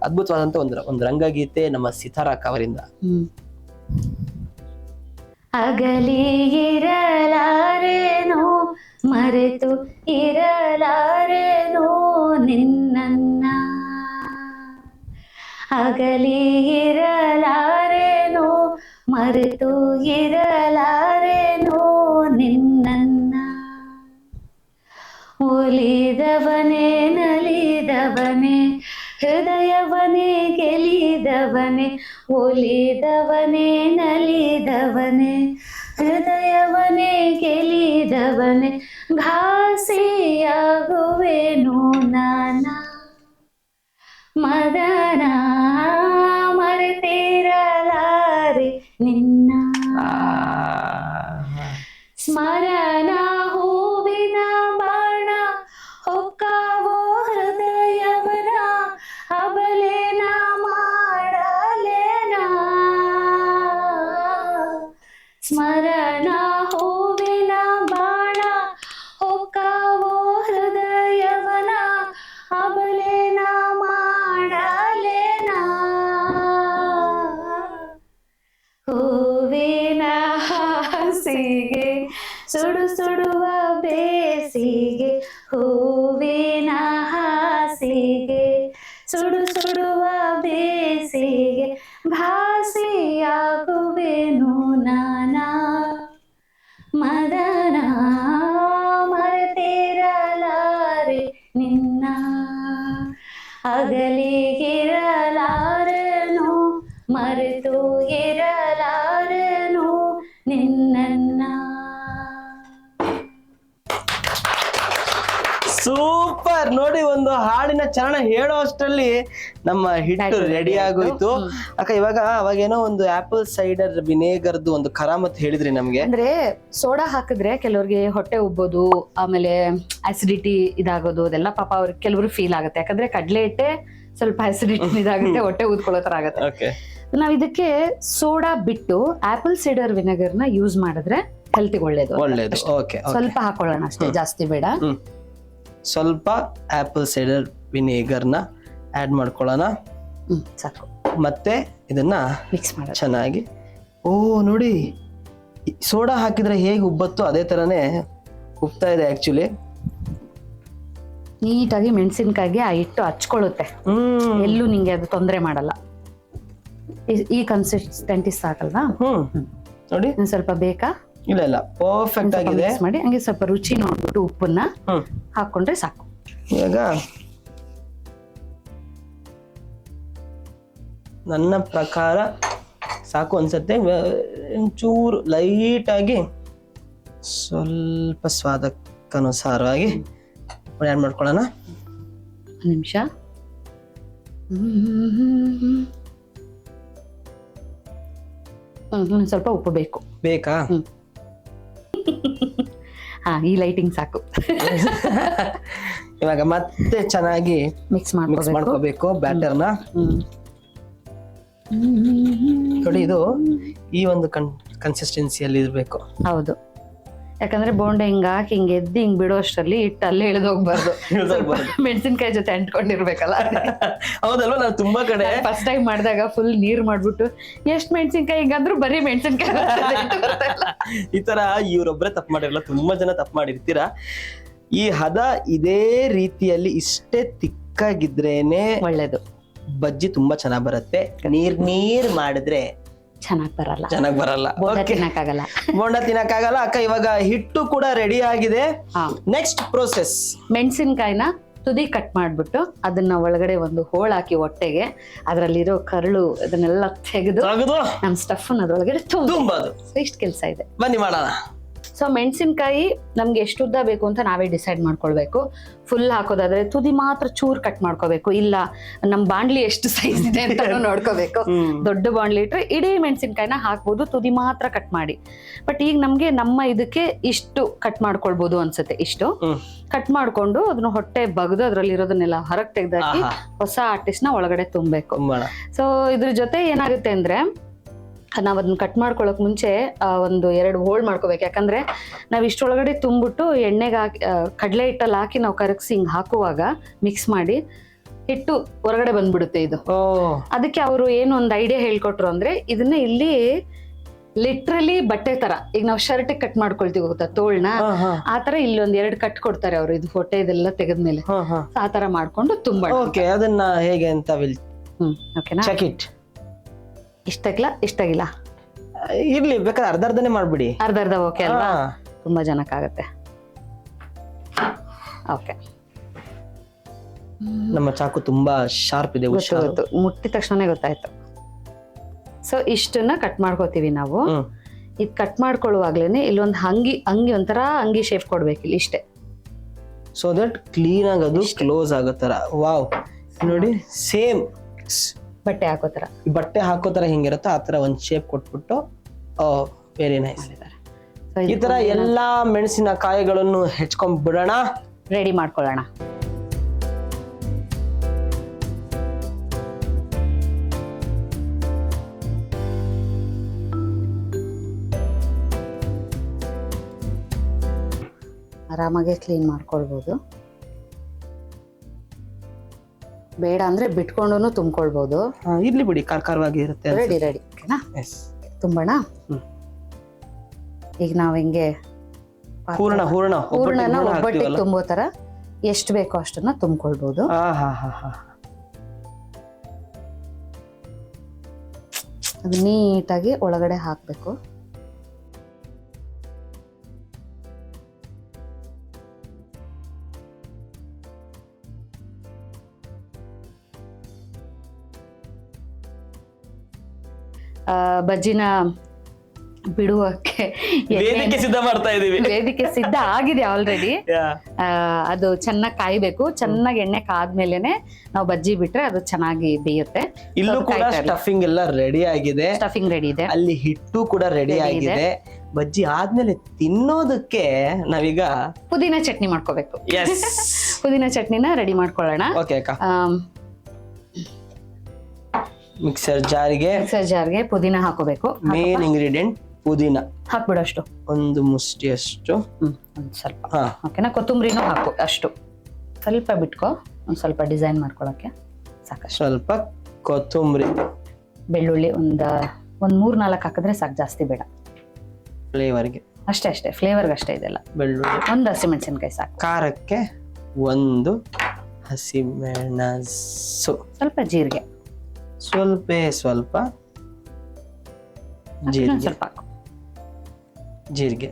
Speaker 1: ಅದ್ಭುತವಾದಂತ ಒಂದು ರಂಗಗೀತೆ ನಮ್ಮ ಸಿತಾರ ಅಕ್ಕ ಅವರಿಂದ.
Speaker 2: ಅಗಲಿ ಇರಲಾರೇನೋ ಮರೆತು ಇರಲಾರೇನೋ ನಿನ್ನನ್ನ, ಅಗಲಿ ಇರಲಾರೇನೋ ಮರೆತು ಇರಲಾರೇನೋ ನಿನ್ನನ್ನ, ಒಲಿದವನೇ ನಲಿದವನೇ ಹೃದಯವನೇ ಗೆಲಿದವನೇ, ಒಲಿದವನೇ ನಲಿದವನೇ ಹೃದಯವನೇ ಗೆಲಿದವನೇ, ಘಾಸಿಯಾಗುವೆನು ನಾನ ಮದನ ಮರೆತಿರಲಾರೆ ನಿನ್ನ, ಸ್ಮರಣ ಹೂವಿನ ಬಾಣ ಹೊಕ್ಕಾವೋ ಹೃದಯವನ, ಅಬಲೇನ ಮಾಡಲೇನ, ಸ್ಮರಣ ಹೂವಿನ ಬಾಣ ಹೊಕ್ಕಾವೋ ಹೃದಯವನ, ಅಬಲೇನ ಮಾಡಲೇನ, ಹೂವಿನ ಹಾಸಿಗೆ ಸುಡು ಸುಡುವ ಬೇಸಿಗೆ, ಹೂವಿನ ಹಾಸಿಗೆ ಸುಡು ಸುಡುವ ಬೇಸಿಗೆ, ಭಾಸಿಯಾಗುವೆನು ನಾನಾ ಮದನ ಮರೆತಿರಲಾರೆ ನಿನ್ನ, ಅಗಲಿಗಿರಲಾರೆನು ಮರೆತು ಇರಲಾರೆನು ನಿನ್ನನ್ನ.
Speaker 1: ಸೂಪರ್. ನೋಡಿ, ಒಂದು ಹಾಡಿನ ಚರಣ ಹೇಳೋ ಅಷ್ಟರಲ್ಲಿ ನಮ್ಮ ಹಿಟ್ಟು ರೆಡಿ ಆಗೋಯ್ತು. ಅಕ್ಕ, ಅವಾಗೇನೋ ಒಂದು ಆಪಲ್ ಸೈಡರ್ ವಿನೇಗರ್ದು ಒಂದು ಕರಾಮತ್ ಹೇಳಿದ್ರಿ ನಮ್ಗೆ.
Speaker 2: ಅಂದ್ರೆ ಸೋಡಾ ಹಾಕಿದ್ರೆ ಕೆಲವ್ರಿಗೆ ಹೊಟ್ಟೆ ಉಬ್ಬೋದು, ಆಮೇಲೆ ಆಸಿಡಿಟಿ ಇದಾಗೋದು ಅದೆಲ್ಲ ಪಾಪ ಅವ್ರಿಗೆ ಕೆಲವ್ರು ಫೀಲ್ ಆಗುತ್ತೆ. ಯಾಕಂದ್ರೆ ಕಡ್ಲೆ ಹಿಟ್ಟೆ ಸ್ವಲ್ಪ ಆಸಿಡಿಟಿ ಇದಾಗುತ್ತೆ, ಹೊಟ್ಟೆ ಊದ್ಕೊಳ್ಳೋ ತರ ಆಗುತ್ತೆ. ನಾವ್ ಇದಕ್ಕೆ ಸೋಡಾ ಬಿಟ್ಟು ಆಪಲ್ ಸೈಡರ್ ವಿನೆಗರ್ ನ ಯೂಸ್ ಮಾಡಿದ್ರೆ ಹೆಲ್ತ್ ಒಳ್ಳೇದು. ಸ್ವಲ್ಪ ಹಾಕೊಳ್ಳೋಣ ಅಷ್ಟೇ, ಜಾಸ್ತಿ ಬೇಡ.
Speaker 1: ಸ್ವಲ್ಪ ಆಪಲ್ ಸೈಡರ್ ವಿನೇಗರ್ನ ಆಡ್ ಮಾಡ್ಕೊಳ್ಳೋಣ.
Speaker 2: ಸಾಕು.
Speaker 1: ಮತ್ತೆ ಇದನ್ನ
Speaker 2: ಮಿಕ್ಸ್ ಮಾಡಿ
Speaker 1: ಚೆನ್ನಾಗಿ. ನೋಡಿ, ಸೋಡಾ ಹಾಕಿದ್ರೆ ಹೇಗೆ ಉಬ್ಬತ್ತೋ ಅದೇ ತರನೇ ಉಬ್ತಾ ಇದೆ ಆಕ್ಚುಲಿ.
Speaker 2: ನೀಟಾಗಿ ಮೆಣಸಿನ್ಕಾಯಿಗೆ ಆ ಹಿಟ್ಟು ಹಚ್ಕೊಳ್ಳುತ್ತೆ, ಎಲ್ಲೂ ನಿಂಗೆ ಅದು ತೊಂದರೆ ಮಾಡಲ್ಲ. ಈ ಕನ್ಸಿಸ್ಟೆನ್ಸಿ ಸಾಕಲ್ವಾ?
Speaker 1: ನೋಡಿ,
Speaker 2: ಸ್ವಲ್ಪ ಬೇಕಾ?
Speaker 1: ಇಲ್ಲ, ಪರ್ಫೆಕ್ಟ್ ಆಗಿದೆ.
Speaker 2: ಮಾಡಿ ಹಂಗೆ ಸ್ವಲ್ಪ ರುಚಿ ನೋಡ್ಬಿಟ್ಟು ಉಪ್ಪನ್ನ ಹಾಕೊಂಡ್ರೆ ಸಾಕು.
Speaker 1: ಇವಾಗ ನನ್ನ ಪ್ರಕಾರ ಸಾಕು ಅನ್ಸತ್ತೆ. ಒಂಚೂರು ಲೈಟ್ ಆಗಿ ಸ್ವಲ್ಪ ಸ್ವಾದಕ್ಕನುಸಾರವಾಗಿ ಆ್ಯಡ್ ಮಾಡ್ಕೊಳ್ಳೋಣ.
Speaker 2: ನಿಮಿಷ. ಸ್ವಲ್ಪ ಉಪ್ಪು ಬೇಕಾ? ಈ ಲೈಟಿಂಗ್ ಸಾಕು.
Speaker 1: ಇವಾಗ ಮತ್ತೆ ಚೆನ್ನಾಗಿ ಮಿಕ್ಸ್ ಮಾಡ್ಕೋಬೇಕು ಬ್ಯಾಟರ್ನ. ನೋಡಿ, ಇದು ಈ ಒಂದು ಕನ್ಸಿಸ್ಟೆನ್ಸಿಯಲ್ಲಿ ಇರಬೇಕು.
Speaker 2: ಹೌದು, ಯಾಕಂದ್ರೆ ಬೋಂಡ ಹಿಂಗಾಕಿ ಹಿಂಗ್ ಎದ್ದು ಹಿಂಗ್ ಬಿಡೋ ಅಷ್ಟರಲ್ಲಿ ಹಿಟ್ಟು ಅಲ್ಲೇ ಇಳಿದೋಗ್ಬಾರ್ದು. ಮೆಣಸಿನ್ಕಾಯಿ ಜೊತೆ ಅಂಟ್ಕೊಂಡಿರ್ಬೇಕಲ್ಲ.
Speaker 1: ಹೌದಲ್ವಾ? ನಾವು ತುಂಬಾ ಕಡೆ
Speaker 2: ಫಸ್ಟ್ ಟೈಮ್ ಮಾಡಿದಾಗ ಫುಲ್ ನೀರ್ ಮಾಡ್ಬಿಟ್ಟು ಎಷ್ಟ್ ಮೆಣಸಿನ್ಕಾಯಿ ಹಿಂಗಂದ್ರು ಬರೀ ಮೆಣಸಿನ್ಕಾಯಿ.
Speaker 1: ಈ ತರ ಇವ್ರೊಬ್ರೆ ತಪ್ಪು ಮಾಡಿರಲ್ಲ, ತುಂಬಾ ಜನ ತಪ್ಪು ಮಾಡಿರ್ತೀರಾ. ಈ ಹದ ಇದೇ ರೀತಿಯಲ್ಲಿ ಇಷ್ಟೇ ತಿಕ್ಕಾಗಿದ್ರೇನೆ
Speaker 2: ಒಳ್ಳೇದು.
Speaker 1: ಬಜ್ಜಿ ತುಂಬಾ ಚೆನ್ನಾಗ್ ಬರುತ್ತೆ. ನೀರ್ ಮಾಡಿದ್ರೆ
Speaker 2: ಚೆನ್ನಾಗ್ ಬರಲ್ಲ.
Speaker 1: ಬೋಂಡ ತಿನ್ನಕ್ಕಾಗಲ್ಲ. ಅಕ್ಕ, ಇವಾಗ ಹಿಟ್ಟು ಕೂಡ ರೆಡಿ ಆಗಿದೆ. ನೆಕ್ಸ್ಟ್ ಪ್ರೋಸೆಸ್,
Speaker 2: ಮೆಣಸಿನ್ಕಾಯಿನ ತುದಿ ಕಟ್ ಮಾಡ್ಬಿಟ್ಟು ಅದನ್ನ ಒಳಗಡೆ ಒಂದು ಹೋಳ್ ಹಾಕಿ ಹೊಟ್ಟೆಗೆ ಅದ್ರಲ್ಲಿರೋ ಕರಳು ಅದನ್ನೆಲ್ಲ ತೆಗೆದು ನಮ್ ಸ್ಟಫ್ ಅದ್ರೊಳಗಡೆ ತುಂಬೋದು. ಇಷ್ಟ ಕೆಲ್ಸ ಇದೆ,
Speaker 1: ಬನ್ನಿ ಮಾಡೋಣ.
Speaker 2: ಸೊ ಮೆಣಸಿನ್ಕಾಯಿ ನಮ್ಗೆ ಎಷ್ಟು ಉದ್ದ ಬೇಕು ಅಂತ ನಾವೇ ಡಿಸೈಡ್ ಮಾಡ್ಕೊಳ್ಬೇಕು. ಫುಲ್ ಹಾಕೋದಾದ್ರೆ ತುದಿ ಮಾತ್ರ ಚೂರ್ ಕಟ್ ಮಾಡ್ಕೋಬೇಕು. ಇಲ್ಲ ನಮ್ ಬಾಂಡ್ಲಿ ಎಷ್ಟು ಸೈಜ್ ಇದೆ ಅಂತ ನೋಡ್ಕೋಬೇಕು. ದೊಡ್ಡ ಬಾಂಡ್ಲಿ ಇಟ್ರೆ ಇಡೀ ಮೆಣಸಿನ್ಕಾಯಿನ ಹಾಕ್ಬೋದು, ತುದಿ ಮಾತ್ರ ಕಟ್ ಮಾಡಿ. ಬಟ್ ಈಗ ನಮ್ಗೆ ನಮ್ಮ ಇದಕ್ಕೆ ಇಷ್ಟು ಕಟ್ ಮಾಡ್ಕೊಳ್ಬೋದು ಅನ್ಸುತ್ತೆ. ಇಷ್ಟು ಕಟ್ ಮಾಡ್ಕೊಂಡು ಅದನ್ನ ಹೊಟ್ಟೆ ಬಗ್ದು ಅದ್ರಲ್ಲಿ ಇರೋದನ್ನೆಲ್ಲ ಹೊರಗೆ ತೆಗ್ದಾಕಿ ಹೊಸ ಆರ್ಟಿಸ್ಟ್ ನ ಒಳಗಡೆ ತುಂಬಬೇಕು. ಸೊ ಇದ್ರ ಜೊತೆ ಏನಾಗುತ್ತೆ ಅಂದ್ರೆ ನಾವ್ ಅದನ್ನ ಕಟ್ ಮಾಡ್ಕೊಳಕ್ ಮುಂಚೆ ಒಂದು 2 ಹೋಳ್ ಮಾಡ್ಕೋಬೇಕು. ಯಾಕಂದ್ರೆ ನಾವ್ ಇಷ್ಟೊಳಗಡೆ ತುಂಬಿಟ್ಟು ಎಣ್ಣೆಗೆ ಹಾಕಿ ಕಡಲೆ ಹಿಟ್ಟಲ್ಲಿ ಹಾಕಿ ನಾವು ಕರಗಿಸಿ ಹಿಂಗ್ ಹಾಕುವಾಗ ಮಿಕ್ಸ್ ಮಾಡಿ ಹಿಟ್ಟು ಹೊರಗಡೆ ಬಂದ್ಬಿಡುತ್ತೆ. ಇದು ಅದಕ್ಕೆ ಅವರು ಏನು ಒಂದು ಐಡಿಯಾ ಹೇಳ್ಕೊಟ್ರು ಅಂದ್ರೆ ಇದನ್ನ ಇಲ್ಲಿ ಲಿಟ್ರಲಿ ಬಟ್ಟೆ ತರ, ಈಗ ನಾವು ಶರ್ಟ್ ಕಟ್ ಮಾಡ್ಕೊಳ್ತೀವಿ ಗೊತ್ತಾ ತೋಳ್ನ, ಆ ತರ ಇಲ್ಲಿ 2 ಕಟ್ ಕೊಡ್ತಾರೆ ಅವರು. ಇದು ಹೊಟ್ಟೆ ಇದೆಲ್ಲ ತೆಗೆದ್ಮೇಲೆ ಆ ತರ ಮಾಡ್ಕೊಂಡು ತುಂಬ.
Speaker 1: ಅದನ್ನ ಹೇಗೆ ಅಂತ
Speaker 2: ಓಕೆನಾ? ಇಷ್ಟಾಗಿಲ್ಲ
Speaker 1: ಇರ್ಲಿ, ಬೇಕಾದ್ರೆ ಅರ್ಧನೇ ಮಾಡ್ಬಿಡಿ.
Speaker 2: ಅರ್ಧ ಓಕೆ ಅಲ್ವಾ? ತುಂಬಾ ಜನಕ್ಕಾಗತ್ತೆ. ಓಕೆ,
Speaker 1: ನಮ್ಮ ಚಾಕು ತುಂಬಾ ಶಾರ್ಪ್ ಇದೆ.
Speaker 2: ಮುಟ್ಟಿದ ತಕ್ಷಣನೇ ಗೊತ್ತಾಯ್ತು. ಸೊ ಇಷ್ಟನ್ನ ಕಟ್ ಮಾಡ್ಕೋತೀವಿ ನಾವು. ಇದು ಕಟ್ ಮಾಡ್ಕೊಳ್ಳುವಾಗ್ಲೇನೆ ಇಲ್ಲೊಂದು ಅಂಗಿ ಒಂಥರ ಅಂಗಿ ಶೇಪ್ ಕೊಡ್ಬೇಕು ಇಲ್ಲಿ ಇಷ್ಟೇ.
Speaker 1: ಸೊ ದಟ್ ಕ್ಲೀನ್ ಆಗೋದು ಕ್ಲೋಸ್ ಆಗೋ ತರ. ವಾವ್, ನೋಡಿ ಸೇಮ್ ಬಟ್ಟೆ ಹಾಕೋತರ ಹಿಂಗಿರುತ್ತೆ ಆ ತರ ಒಂದ್ ಶೇಪ್ ಕೊಟ್ಬಿಟ್ಟು ವೆರಿ ನೈಸ್. ಈ ತರ ಎಲ್ಲಾ ಮೆಣಸಿನಕಾಯಿಗಳನ್ನು ಹೆಚ್ಕೊಂಡ್ ಬಿಡೋಣ,
Speaker 2: ರೆಡಿ ಮಾಡ್ಕೊಳ್ಳೋಣ. ಆರಾಮಾಗೆ ಕ್ಲೀನ್ ಮಾಡ್ಕೊಳ್ಬೋದು. ಬೇಡ ಅಂದ್ರೆ ಬಿಟ್ಕೊಂಡು ತುಂಬ್ಕೊಳ್ಬಹುದು.
Speaker 1: ಇರ್ಲಿ ಬಿಡಿ, ಖಾರವಾಗಿ ಇರುತ್ತೆ.
Speaker 2: ರೆಡಿ ಓಕೆನಾ? ತುಂಬೋಣ. ಈಗ ನಾವ್ ಹಿಂಗೆ ಹೂರ್ಣನ ಒಬ್ಬಟ್ಟಿಗೆ ತುಂಬೋ ತರ ಎಷ್ಟು ಬೇಕೋ ಅಷ್ಟನ್ನ ತುಂಬ್ಕೊಳ್ಬಹುದು. ಅದು ನೀಟಾಗಿ ಒಳಗಡೆ ಹಾಕ್ಬೇಕು. ಬಜ್ಜಿನ ಬಿಡುವಕ್ಕೆ
Speaker 1: ವೇದಿಕೆ ಸಿದ್ಧ ಮಾಡ್ತಾ ಇದೀವಿ.
Speaker 2: ವೇದಿಕೆ ಸಿದ್ಧ ಆಗಿದೆ ಆಲ್ರೆಡಿ. ಅದು ಚೆನ್ನಾಗಿ ಕಾಯ್ಬೇಕು. ಚೆನ್ನಾಗಿ ಎಣ್ಣೆ ಕಾದ್ಮೇಲೆನೆ ನಾವು ಬಜ್ಜಿ ಬಿಟ್ರೆ ಅದು ಚೆನ್ನಾಗಿ ಬೇಯುತ್ತೆ.
Speaker 1: ಇಲ್ಲೂ ಕೂಡ ಸ್ಟಫಿಂಗ್ ಎಲ್ಲ ರೆಡಿ ಆಗಿದೆ.
Speaker 2: ಸ್ಟಫಿಂಗ್ ರೆಡಿ ಇದೆ.
Speaker 1: ಅಲ್ಲಿ ಹಿಟ್ಟು ಕೂಡ ರೆಡಿ ಆಗಿದೆ. ಬಜ್ಜಿ ಆದ್ಮೇಲೆ ತಿನ್ನೋದಕ್ಕೆ ನಾವೀಗ
Speaker 2: ಪುದೀನ ಚಟ್ನಿ ಮಾಡ್ಕೋಬೇಕು.
Speaker 1: ಎಸ್
Speaker 2: ಪುದೀನ ಚಟ್ನಿನ ರೆಡಿ ಮಾಡ್ಕೊಳ್ಳೋಣ.
Speaker 1: ಓಕೆ ಅಕ್ಕ. ಮಿಕ್ಸರ್ ಜಾರ್ಗೆ
Speaker 2: ಪುದೀನ ಹಾಕೋಬೇಕು.
Speaker 1: ಮೇನ್ ಇಂಗ್ರೀಡಿಯೆಂಟ್ ಪುದೀನ
Speaker 2: ಹಾಕ್ಬಿಡು ಅಷ್ಟು,
Speaker 1: ಒಂದು ಮುಷ್ಟಿಯಷ್ಟು.
Speaker 2: ಒಂದ್ ಸ್ವಲ್ಪ ಓಕೆನಾ. ಕೊತ್ತಂಬರಿನೂ ಹಾಕು ಅಷ್ಟು, ಸ್ವಲ್ಪ ಬಿಟ್ಕೋ. ಒಂದ್ ಸ್ವಲ್ಪ ಡಿಸೈನ್ ಮಾಡ್ಕೊಳಕ್ಕೆ ಸಾಕಷ್ಟು.
Speaker 1: ಸ್ವಲ್ಪ ಕೊತ್ತಂಬರಿ,
Speaker 2: ಬೆಳ್ಳುಳ್ಳಿ ಒಂದ್ 3-4 ಹಾಕಿದ್ರೆ ಸಾಕು, ಜಾಸ್ತಿ ಬೇಡ.
Speaker 1: ಫ್ಲೇವರ್ಗೆ
Speaker 2: ಅಷ್ಟೇ ಫ್ಲೇವರ್ಗೆ ಅಷ್ಟೇ ಇದೆಲ್ಲ.
Speaker 1: ಬೆಳ್ಳುಳ್ಳಿ,
Speaker 2: ಒಂದು ಹಸಿಮೆಣಸಿನ್ಕಾಯಿ ಸಾಕು.
Speaker 1: ಖಾರಕ್ಕೆ ಒಂದು ಹಸಿಮೆಣಸು,
Speaker 2: ಸ್ವಲ್ಪ ಜೀರಿಗೆ,
Speaker 1: ಸ್ವಲ್ಪ ಜೀರಿಗೆ,
Speaker 2: ಸ್ವಲ್ಪ ಹಾಕು.
Speaker 1: ಜೀರಿಗೆ,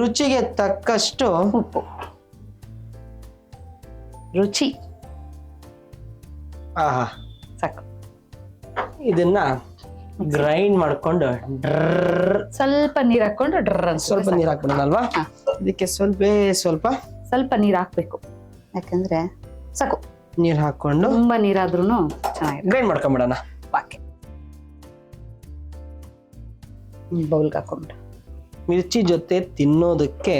Speaker 1: ರುಚಿಗೆ ತಕ್ಕಷ್ಟು
Speaker 2: ಉಪ್ಪು. ರುಚಿ
Speaker 1: ಆಹಾ
Speaker 2: ಸಾಕು.
Speaker 1: ಇದನ್ನ ಗ್ರೈಂಡ್ ಮಾಡ್ಕೊಂಡು
Speaker 2: ಸ್ವಲ್ಪ ನೀರ್ ಹಾಕೊಂಡು
Speaker 1: ಸ್ವಲ್ಪ ನೀರ್ ಹಾಕ್ಬಿಡೋಣಲ್ವಾ? ಇದಕ್ಕೆ ಸ್ವಲ್ಪ
Speaker 2: ನೀರ್ ಹಾಕ್ಬೇಕು, ಯಾಕಂದ್ರೆ ಸಾಕು.
Speaker 1: ನೀರ್ ಹಾಕೊಂಡು
Speaker 2: ತುಂಬಾ ನೀರಾದ್ರೂ ಚೆನ್ನಾಗಿದೆ.
Speaker 1: ಗ್ರೈಂಡ್ ಮಾಡ್ಕೊಂಡ್ಬಿಡೋಣ.
Speaker 2: ಬಾಕಿ ಬೌಲ್ಗೆ ಹಾಕೊಂಡ್ಬಿಡ.
Speaker 1: ಮಿರ್ಚಿ ಜೊತೆ ತಿನ್ನೋದಕ್ಕೆ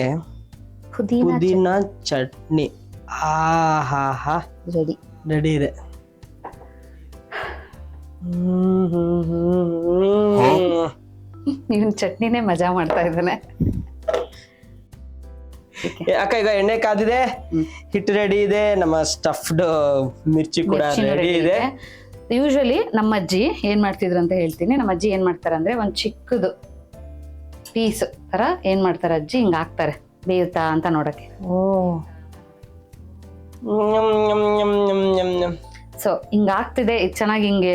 Speaker 1: ಪುದೀನ ಚಟ್ನಿ ಆಹಾ ರೆಡಿ ಇದೆ.
Speaker 2: ಇವನ್ ಚಟ್ನಿನೇ ಮಜಾ ಮಾಡ್ತಾ ಇದ್ದಾನೆ.
Speaker 1: ಅಕ್ಕ ಈಗ ಎಣ್ಣೆ ಕಾದಿದೆ, ಹಿಟ್ಟು ರೆಡಿ ಇದೆ, ನಮ್ಮ ಸ್ಟಫ್ಡ್ ಮಿರ್ಚಿ ಕೂಡ ರೆಡಿ ಇದೆ.
Speaker 2: ಯೂಶಲಿ ನಮ್ಮ ಅಜ್ಜಿ ಏನ್ ಮಾಡ್ತಿದ್ರು ಅಂತ ಹೇಳ್ತೀನಿ. ನಮ್ಮ ಅಜ್ಜಿ ಏನ್ ಮಾಡ್ತಾರೆ ಅಂದ್ರೆ ಒಂದ್ ಚಿಕ್ಕದು ಪೀಸ್ ತರ ಏನ್ ಮಾಡ್ತಾರೆ ಅಜ್ಜಿ, ಹಿಂಗ ಹಾಕ್ತಾರೆ ಬೇಯುತ್ತಾ ಅಂತ ನೋಡಕ್ಕೆ. ಸೊ ಹಿಂಗ ಆಗ್ತಿದೆ, ಚೆನ್ನಾಗಿ ಹಿಂಗೆ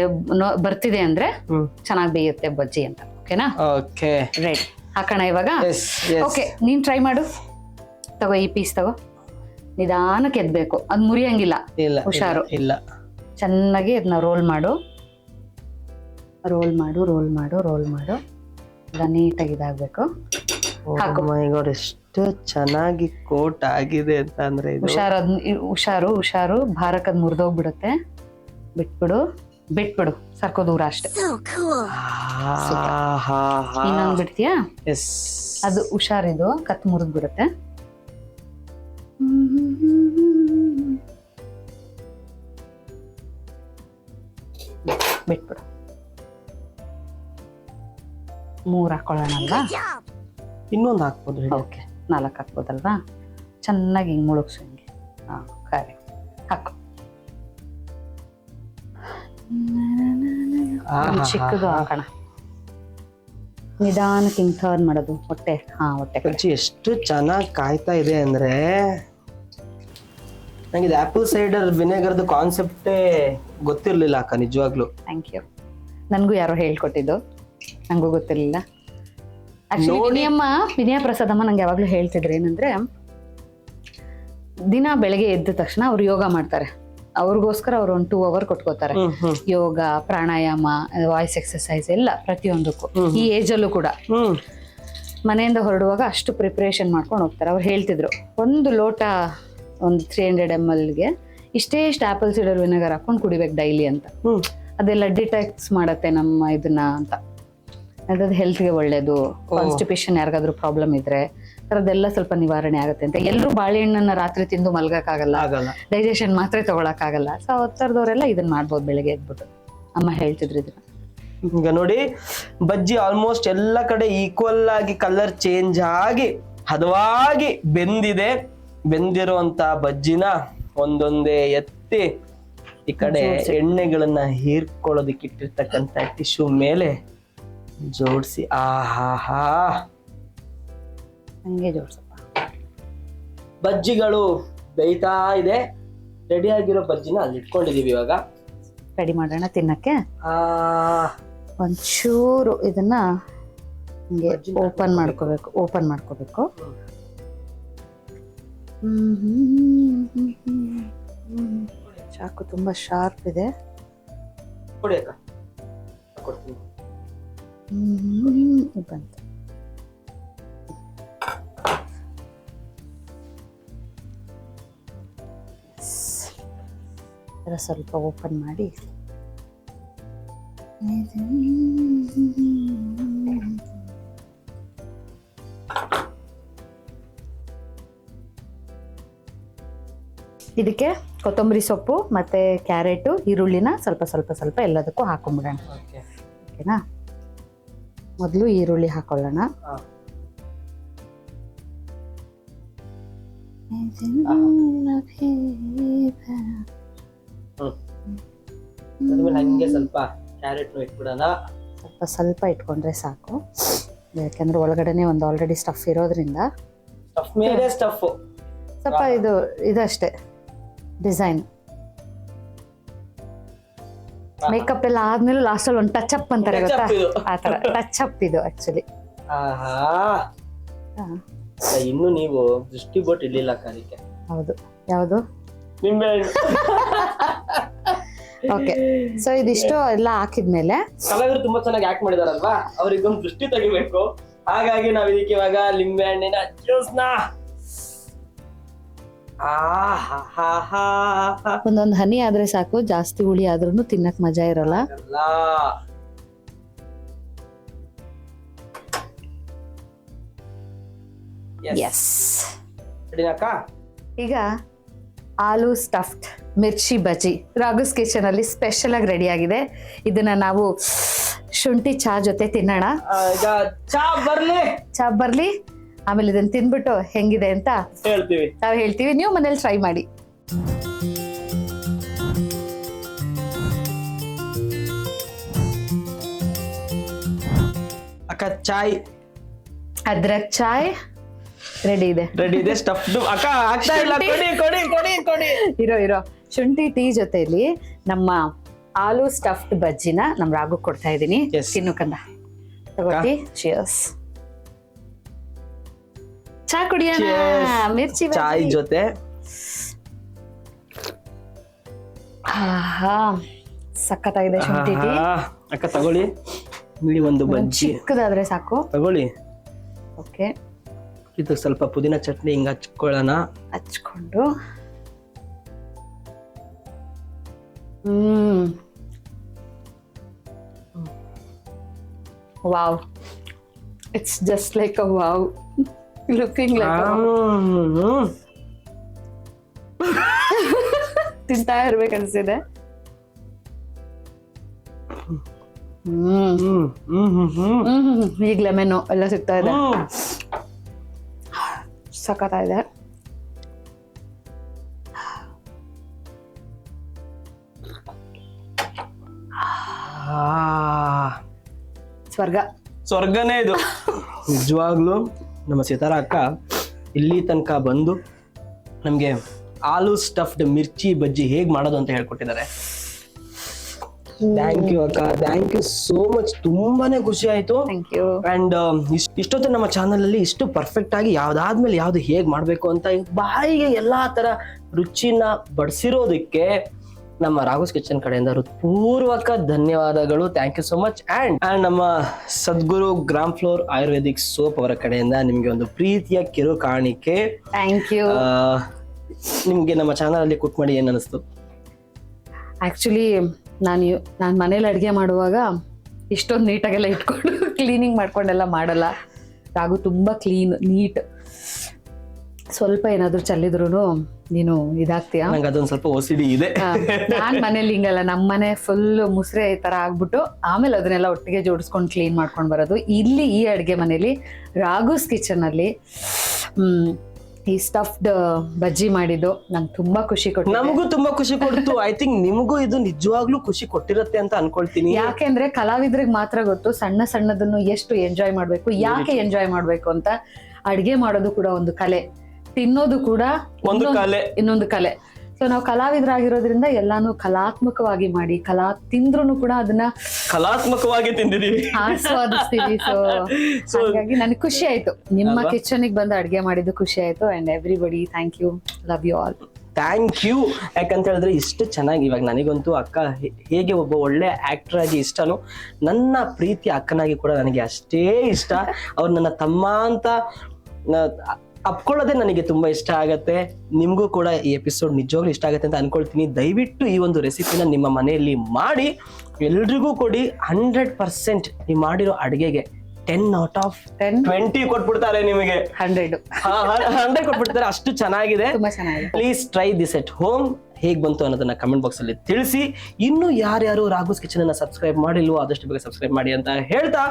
Speaker 2: ಬರ್ತಿದೆ ಅಂದ್ರೆ ಚೆನ್ನಾಗಿ ಬೇಯುತ್ತೆ ಬಜ್ಜಿ ಅಂತ. ಓಕೆನಾ?
Speaker 1: Okay
Speaker 2: right. ಹಾಕೋಣ ಇವಾಗ. ಓಕೆ, ನೀನ್ ಟ್ರೈ ಮಾಡು. ತಗೋ ಈ ಪೀಸ್ ತಗೋ. ನಿಧಾನಕ್ಕೆ ಎದ್ಬೇಕು, ಅದ್ ಮುರಿಯಂಗಿಲ್ಲ. ಹುಷಾರು.
Speaker 1: ಇಲ್ಲ,
Speaker 2: ಚೆನ್ನಾಗಿ ಅದನ್ನ ರೋಲ್ ಮಾಡು. ನೀಟಾಗಿ ಇದಾಗಬೇಕು.
Speaker 1: ಎಷ್ಟು ಚೆನ್ನಾಗಿ ಕೋಟ್ ಆಗಿದೆ ಅಂತ ಅಂದ್ರೆ
Speaker 2: ಹುಷಾರು. ಭಾರಕ್ಕೆ ಅದ್ ಮುರಿದೋಗ್ಬಿಡುತ್ತೆ. ಬಿಟ್ಬಿಡು ಸರ್ಕೋ ದೂರ ಅಷ್ಟೇ. ಇನ್ನೊಂದು ಬಿಡ್ತೀಯಾ? ಅದು ಹುಷಾರಿದು, ಕತ್ ಮುರಿದ್ ಬಿಡುತ್ತೆ. ಬಿಟ್ಬಿಡು. 3 ಹಾಕೊಳ್ಳೋಣ ಅಲ್ವಾ?
Speaker 1: ಇನ್ನೊಂದು ಹಾಕ್ಬೋದು.
Speaker 2: ಓಕೆ, 4 ಹಾಕ್ಬೋದಲ್ವಾ? ಚೆನ್ನಾಗಿ ಹಿಂಗೆ ಮುಳುಗ್ಸು. ಹಿಂಗೆ ಕರೆಕ್ಟ್. ಹಾಕು. ಚಿಕ್ಕದು ಹಾಕೋಣ. ನಿಧಾನಕ್ಕೆ ಹಿಂಗೆ ಟರ್ನ್ ಮಾಡೋದು. ಹೊಟ್ಟೆ
Speaker 1: ರುಚಿ ಎಷ್ಟು ಚೆನ್ನಾಗಿ ಕಾಯ್ತಾ ಇದೆ ಅಂದ್ರೆ, ನಂಗೆ ಇದು ಆಪಲ್ ಸೈಡರ್ ವಿನೆಗರ್ದು ಕಾನ್ಸೆಪ್ಟೇ ಗೊತ್ತಿರ್ಲಿಲ್ಲ ಅಕ್ಕ, ನಿಜವಾಗ್ಲು.
Speaker 2: Thank you. ನನಗೂ ಯಾರೋ ಹೇಳ್ಕೊಟ್ಟಿದ್ದು, ನಂಗೂ ಗೊತ್ತಿರ್ಲಿಲ್ಲ. ಆಕ್ಚುಲಿ ವಿನಯ ಪ್ರಸಾದಮ್ಮ ನಂಗೆ ಯಾವಾಗ್ಲೂ ಹೇಳ್ತಿದ್ರು ಏನಂದ್ರೆ, ದಿನ ಬೆಳಗ್ಗೆ ಎದ್ದ ತಕ್ಷಣ ಅವ್ರು ಯೋಗ ಮಾಡ್ತಾರೆ. ಅವ್ರಿಗೋಸ್ಕರ ಅವ್ರು ಒಂದು 2 hour ಕೊಟ್ಕೋತಾರೆ. ಯೋಗ, ಪ್ರಾಣಾಯಾಮ, ವಾಯ್ಸ್ ಎಕ್ಸರ್ಸೈಸ್ ಎಲ್ಲ ಪ್ರತಿಯೊಂದಕ್ಕೂ. ಈ ಏಜ್ ಅಲ್ಲೂ ಕೂಡ ಮನೆಯಿಂದ ಹೊರಡುವಾಗ ಅಷ್ಟು ಪ್ರಿಪರೇಷನ್ ಮಾಡ್ಕೊಂಡು ಹೋಗ್ತಾರೆ. ಅವ್ರು ಹೇಳ್ತಿದ್ರು, ಒಂದು ಲೋಟ ಒಂದು 300 mlಗೆ ಇಷ್ಟೇ ಆಪಲ್ ಸೀಡರ್ ವಿನೆಗರ್ ಹಾಕೊಂಡು ಕುಡಿಬೇಕು ಡೈಲಿ ಅಂತ. ಅದೆಲ್ಲ ಡಿಟಾಕ್ಸ್ ಮಾಡತ್ತೆ ನಮ್ಮ ಇದನ್ನ ಅಂತ. ಅದಾದ ಹೆಲ್ತ್ಗೆ ಒಳ್ಳೇದು. ಕಾನ್ಸ್ಟಿಪೇಷನ್ ಯಾರಿಗಾದ್ರೂ ಪ್ರಾಬ್ಲಮ್ ಇದ್ರೆ ಅದೆಲ್ಲ ಸ್ವಲ್ಪ ನಿವಾರಣೆ ಆಗುತ್ತೆ ಅಂತ. ಎಲ್ಲರೂ ಬಾಳೆಹಣ್ಣನ್ನ ರಾತ್ರಿ ತಿಂದು ಮಲ್ಗಕ್ಕಾಗಲ್ಲ, ಡೈಜೆಷನ್ ಮಾತ್ರೆ ತಗೊಳಕ್ಕಾಗಲ್ಲ. ಸೊ ಅವತ್ತರದವರೆಲ್ಲ ಇದನ್ನ ಮಾಡ್ಬೋದು ಬೆಳಿಗ್ಗೆ ಎದ್ಬಿಟ್ಟು. ಅಮ್ಮ ಹೇಳ್ತಿದ್ರು ಇದನ್ನ.
Speaker 1: ಈಗ ನೋಡಿ, ಬಜ್ಜಿ ಆಲ್ಮೋಸ್ಟ್ ಎಲ್ಲ ಕಡೆ ಈಕ್ವಲ್ ಆಗಿ ಕಲರ್ ಚೇಂಜ್ ಆಗಿ ಹದವಾಗಿ ಬೆಂದಿದೆ. ಬೆಂದಿರುವಂತ ಬಜ್ಜಿನ ಒಂದೊಂದೇ ಎತ್ತಿ ಈ ಕಡೆ ಎಣ್ಣೆಗಳನ್ನ ಹೀರ್ಕೊಳ್ಳೋದಕ್ಕೆ ಇಟ್ಟಿರ್ತಕ್ಕಂಥ ಟಿಶ್ಯೂ ಮೇಲೆ ಜೋಡಿಸಿ ಆಹಾ
Speaker 2: ಹಂಗೆ ಜೋಡಿಸಪ್ಪ.
Speaker 1: ಬಜ್ಜಿಗಳು ಬೇಯ್ತಾ ಇದೆ. ರೆಡಿ ಆಗಿರೋ ಬಜ್ಜಿನ ಅಲ್ಲಿ ಇಟ್ಕೊಂಡಿದೀವಿ. ಇವಾಗ
Speaker 2: ರೆಡಿ ಮಾಡೋಣ ತಿನ್ನಕ್ಕೆ. ಒಂಚೂರು ಇದನ್ನ ಹಿಂಗೆ ಓಪನ್ ಮಾಡ್ಕೋಬೇಕು. ಚಾಕು ತುಂಬಾ ಶಾರ್ಪ್ ಇದೆ. ಬಂತು. ಸ್ವಲ್ಪ ಓಪನ್ ಮಾಡಿ ಇದಕ್ಕೆ ಕೊತ್ತಂಬರಿ ಸೊಪ್ಪು ಮತ್ತೆ ಕ್ಯಾರೆಟು ಈರುಳ್ಳಿನ ಸ್ವಲ್ಪ ಸ್ವಲ್ಪ ಸ್ವಲ್ಪ ಎಲ್ಲದಕ್ಕೂ ಹಾಕೊಂಡ್ಬಿಡೋಣ. ಓಕೆನಾ? ಮೊದಲು ಈರುಳ್ಳಿ ಹಾಕೊಳ್ಳೋಣ.
Speaker 1: ಹಂಗೆ ಸ್ವಲ್ಪ ಕ್ಯಾರೆಟ್ ಇಟ್ಬಿಡೋಣ.
Speaker 2: ಸ್ವಲ್ಪ ಇಟ್ಕೊಂಡ್ರೆ ಸಾಕು, ಯಾಕಂದ್ರೆ ಒಳಗಡೆನೆ ಒಂದು ಆಲ್ರೆಡಿ ಸ್ಟಫ್ ಇರೋದ್ರಿಂದ.
Speaker 1: ಸ್ಟಫ್ ಮೇಲೆ ಸ್ಟಫ್
Speaker 2: ಸ್ವಲ್ಪ ಇದಷ್ಟೇ ಡಿಸೈನ್. ಮೇಕಪ್ ಎಲ್ಲ ಆದ್ಮೇಲೆ ಲಾಸ್ಟ್ ಅಲ್ಲಿ ಒಂದು ಟಚ್ ಅಪ್ ಅಂತಾರೆ ಗೊತ್ತಾ, ಆ ತರ ಟಚ್ ಅಪ್ ಇದು ಆಕ್ಚುಲಿ.
Speaker 1: ಇನ್ನು ನೀವು ದೃಷ್ಟಿ ಬೋಟ್ ಇರ್ಲಿಲ್ಲ ಕಾರ್ಯಕ್ಕೆ.
Speaker 2: ಹೌದು. ಯಾವುದು?
Speaker 1: ನಿಂಬೆಹಣ್ಣು.
Speaker 2: ಓಕೆ, ಸೊ ಇದಿಷ್ಟು ಎಲ್ಲ ಹಾಕಿದ್ಮೇಲೆ
Speaker 1: ಕಲಾವಿದರು ತುಂಬಾ ಚೆನ್ನಾಗಿ ಆಕ್ಟ್ ಮಾಡಿದಾರಲ್ವಾ, ಅವ್ರಿಗೊಂದು ದೃಷ್ಟಿ ತೆಗಿಬೇಕು. ಹಾಗಾಗಿ ನಾವ್ ಇದಕ್ಕೆ ಇವಾಗ ಲಿಂಬೆ ಹಣ್ಣಿನ ಜ್ಯೂಸ್ನ
Speaker 2: ಒಂದೊಂದು ಹನಿ ಆದ್ರೆ ಸಾಕು, ಜಾಸ್ತಿ ಹುಳಿ ಆದ್ರೂ ತಿನ್ನಕ್ ಮಜಾ ಇರಲ್ಲ. ಎಸ್. ಈಗ ಆಲೂ ಸ್ಟಫ್ಡ್ ಮಿರ್ಚಿ ಬಜ್ಜಿ ರಾಘುಸ್ ಕಿಚನ್ ಅಲ್ಲಿ ಸ್ಪೆಷಲ್ ಆಗಿ ರೆಡಿ ಆಗಿದೆ. ಇದನ್ನ ನಾವು ಶುಂಠಿ ಚಾ ಜೊತೆ ತಿನ್ನೋಣ. ಚಾ ಬರ್ಲಿ, ಆಮೇಲೆ ಇದನ್ನ ತಿನ್ಬಿಟ್ಟು ಹೆಂಗಿದೆ ಅಂತ ನಾವು ಹೇಳ್ತೀವಿ. ನೀವು ಮನೇಲಿ ಟ್ರೈ ಮಾಡಿ.
Speaker 1: ಅಕ್ಕ ಚಾಯ್,
Speaker 2: ಅದ್ರಕ್ ಚಾಯ್ ರೆಡಿ ಇದೆ.
Speaker 1: ಸ್ಟಫ್ಡ್ ಅಕ್ಕ ಆಗ್ತಾ ಇಲ್ಲ. ಕೊಡಿ.
Speaker 2: ಇರೋ ಶುಂಠಿ ಟೀ ಜೊತೆಲಿ ನಮ್ಮ ಆಲೂ ಸ್ಟಫ್ಡ್ ಬಜ್ಜಿನ ನಮ್ ರಾಘು ಕೊಡ್ತಾ ಇದೀನಿ. ತಿನ್ನು ಕಂದ, ತಗೋತಿ. ಚಿಯರ್ಸ್. ಚಾ ಕುಡಿಯೋಣ. ಮಿರ್ಚಿ
Speaker 1: ಚಾಯ್ ಜೊತೆ.
Speaker 2: ಸಖತ್ತಾಗಿದೆ ಶುಂಠಿ ಟೀ.
Speaker 1: ಅಕ್ಕ ತಗೊಳ್ಳಿ, ಇಲ್ಲಿ ಒಂದು ಬಜ್ಜಿ
Speaker 2: ಚಿಕ್ಕದಾದ್ರೆ ಸಾಕು, ತಗೊಳ್ಳಿ. ಓಕೆ,
Speaker 1: ಇದು ಸ್ವಲ್ಪ ಪುದೀನ ಚಟ್ನಿ ಹಿಂಗ ಹಚ್ಕೊಳ್ಳೋಣ.
Speaker 2: ಹಚ್ಕೊಂಡು wow, it's just like a wow, looking like ತಿಂತಾ ಇರ್ಬೇಕನ್ಸಿದೆ. ಈಗ ಲೆಮನ್ ಎಲ್ಲ ಸಿಗ್ತಾ ಇದೆ, ಸಖತ್ತಾಗಿದೆ.
Speaker 1: ಸ್ವರ್ಗನೇ ಇದು ನಿಜವಾಗ್ಲು. ನಮ್ಮ ಸಿತಾರ ಅಕ್ಕ ಇಲ್ಲಿ ತನಕ ಬಂದು ನಮ್ಗೆ ಆಲೂ ಸ್ಟಫ್ಡ್ ಮಿರ್ಚಿ ಬಜ್ಜಿ ಹೇಗ್ ಮಾಡೋದು ಅಂತ ಹೇಳ್ಕೊಟ್ಟಿದ್ದಾರೆ. ಥ್ಯಾಂಕ್ ಯು ಅಕ್ಕ, ಥ್ಯಾಂಕ್ ಯು ಸೋ ಮಚ್. ತುಂಬಾನೇ ಖುಷಿ ಆಯ್ತು. ಅಂಡ್ ಇಷ್ಟೊತ್ತು ನಮ್ಮ ಚಾನಲ್ ಅಲ್ಲಿ ಇಷ್ಟು ಪರ್ಫೆಕ್ಟ್ ಆಗಿ ಯಾವ್ದಾದ್ಮೇಲೆ ಯಾವ್ದು ಹೇಗ್ ಮಾಡ್ಬೇಕು ಅಂತ ಬಾಯಿಗೆ ಎಲ್ಲಾ ತರ ರುಚಿನ ಬಡಿಸಿರೋದಕ್ಕೆ ನಮ್ಮ ರಾಘುಸ್ ಕಿಚನ್ ಕಡೆಯಿಂದ ಹೃತ್ಪೂರ್ವಕ ಧನ್ಯವಾದಗಳು. Thank you so much. And ನಮ್ಮ Sadguru gram flour ayurvedic soap ಅವರ ಕಡೆಯಿಂದ ನಿಮ್ಗೆ ಒಂದು ಪ್ರೀತಿಯ ಕಿರು ಕಾಣಿಕೆ.
Speaker 2: Thank you.
Speaker 1: ನಿಮ್ಗೆ ನಮ್ಮ ಚಾನಲ್ ಅಲ್ಲಿ ಕುಕ್ ಮಾಡಿ ಏನ್ ಅನಿಸ್ತು?
Speaker 2: ಆಕ್ಚುಲಿ ನಾನು ಮನೇಲಿ ಅಡುಗೆ ಮಾಡುವಾಗ ಇಷ್ಟೊಂದು ನೀಟಾಗೆಲ್ಲ ಇಟ್ಕೊಂಡು ಕ್ಲೀನಿಂಗ್ ಮಾಡ್ಕೊಂಡೆಲ್ಲ ಮಾಡಲ್ಲ. ರಾಘು ತುಂಬಾ ಕ್ಲೀನ್ ನೀಟ್. ಸ್ವಲ್ಪ ಏನಾದ್ರು ಚಲ್ಲಿದ್ರು ನೀನು ಇದಾಗ್ತೀಯ.
Speaker 1: ನಂಗೆ ಅದೊಂದು ಸ್ವಲ್ಪ OCD ಇದೆ.
Speaker 2: ನಾನ್ ಮನೇಲಿ ಹಿಂಗಲ್ಲ, ನಮ್ಮನೆ ಫುಲ್ ಮುಸ್ರೆ ಈ ತರ ಆಗ್ಬಿಟ್ಟು ಆಮೇಲೆ ಅದನ್ನೆಲ್ಲ ಒಟ್ಟಿಗೆ ಜೋಡಿಸ್ಕೊಂಡು ಕ್ಲೀನ್ ಮಾಡ್ಕೊಂಡು ಬರೋದು. ಇಲ್ಲಿ ಈ ಅಡುಗೆ ಮನೇಲಿ ರಾಘುಸ್ ಕಿಚನ್ ಅಲ್ಲಿ ಈ ಸ್ಟಫ್ಡ್ ಬಜ್ಜಿ ಮಾಡಿದ್ದು ನಂಗೆ ತುಂಬಾ ಖುಷಿ ಕೊಟ್ಟು.
Speaker 1: ನಮಗೂ ತುಂಬಾ ಖುಷಿ ಕೊಡ್ತು. ಐ ಥಿಂಕ್ ನಿಮಗೂ ಇದು ನಿಜವಾಗ್ಲೂ ಖುಷಿ ಕೊಟ್ಟಿರತ್ತೆ ಅಂತ ಅನ್ಕೊಳ್ತೀನಿ.
Speaker 2: ಯಾಕೆಂದ್ರೆ ಕಲಾವಿದ್ರಿಗೆ ಮಾತ್ರ ಗೊತ್ತು ಸಣ್ಣ ಸಣ್ಣದನ್ನು ಎಷ್ಟು ಎಂಜಾಯ್ ಮಾಡ್ಬೇಕು, ಯಾಕೆ ಎಂಜಾಯ್ ಮಾಡ್ಬೇಕು ಅಂತ. ಅಡ್ಗೆ ಮಾಡೋದು ಕೂಡ ಒಂದು ಕಲೆ, ತಿನ್ನೋದು ಕೂಡ
Speaker 1: ಒಂದು ಕಲೆ,
Speaker 2: ಇನ್ನೊಂದು ಕಲೆ. ಸೊ ನಾವು ಕಲಾವಿದರಾಗಿರೋದ್ರಿಂದ ಎಲ್ಲಾನು ಕಲಾತ್ಮಕವಾಗಿ ಮಾಡಿ, ತಿಂದ್ರು ಕೂಡ ಅದನ್ನ
Speaker 1: ಕಲಾತ್ಮಕವಾಗಿ ತಿಂದಿದೀವಿ,
Speaker 2: ಆಸ್ವಾದಿಸ್ತೀವಿ. ಸೊ ಹಾಗಾಗಿ ನನಗೆ ಖುಷಿ ಆಯ್ತು, ನಿಮ್ಮ ಕಿಚನ್ಗೆ ಬಂದು ಅಡ್ಗೆ ಮಾಡಿದ್ದು ಖುಷಿ ಆಯ್ತು. And everybody thank you, love you all.
Speaker 1: Thank you. ಯಾಕಂತ ಹೇಳಿದ್ರೆ ಇಷ್ಟು ಚೆನ್ನಾಗಿ ಇವಾಗ ನನಗಂತೂ ಅಕ್ಕ ಹೇಗೆ ಒಬ್ಬ ಒಳ್ಳೆ ಆಕ್ಟರ್ ಆಗಿ ಇಷ್ಟನೋ, ನನ್ನ ಪ್ರೀತಿ ಅಕ್ಕನಾಗಿ ಕೂಡ ನನಗೆ ಅಷ್ಟೇ ಇಷ್ಟ. ಅವ್ರು ನನ್ನ ತಮ್ಮ ಅಂತ ಅಪ್ಕೊಳ್ಳೋದೇ ನನಗೆ ತುಂಬಾ ಇಷ್ಟ ಆಗತ್ತೆ. ನಿಮ್ಗೂ ಕೂಡ ಈ ಎಪಿಸೋಡ್ ನಿಜವಾಗ್ಲೂ ಇಷ್ಟ ಆಗತ್ತೆ ಅಂತ ಅನ್ಕೊಳ್ತೀನಿ. ದಯವಿಟ್ಟು ಈ ಒಂದು ರೆಸಿಪಿನ ನಿಮ್ಮ ಮನೆಯಲ್ಲಿ ಮಾಡಿ ಎಲ್ರಿಗೂ ಕೊಡಿ. 100% ನೀವು ಮಾಡಿರೋ ಅಡುಗೆಗೆ 10/10 ಕೊಟ್ಬಿಡ್ತಾರೆ ನಿಮಗೆ. 100 ಕೊಟ್ಬಿಡ್ತಾರೆ, ಅಷ್ಟು ಚೆನ್ನಾಗಿದೆ.
Speaker 2: ತುಂಬಾ ಚೆನ್ನಾಗಿದೆ.
Speaker 1: Please try this at home. ಹೇಗ್ ಬಂತು ಅನ್ನೋದನ್ನ ಕಮೆಂಟ್ ಬಾಕ್ಸ್ ಅಲ್ಲಿ ತಿಳಿಸಿ. ಇನ್ನು ಯಾರ್ಯಾರು ರಾಘುಸ್ ಕಿಚನ್ ಅನ್ನ ಸಬ್ಸ್ಕ್ರೈಬ್ ಮಾಡಿಲ್ವೋ ಆದಷ್ಟು ಬೇಗ ಸಬ್ಸ್ಕ್ರೈಬ್ ಮಾಡಿ ಅಂತ ಹೇಳ್ತಾ,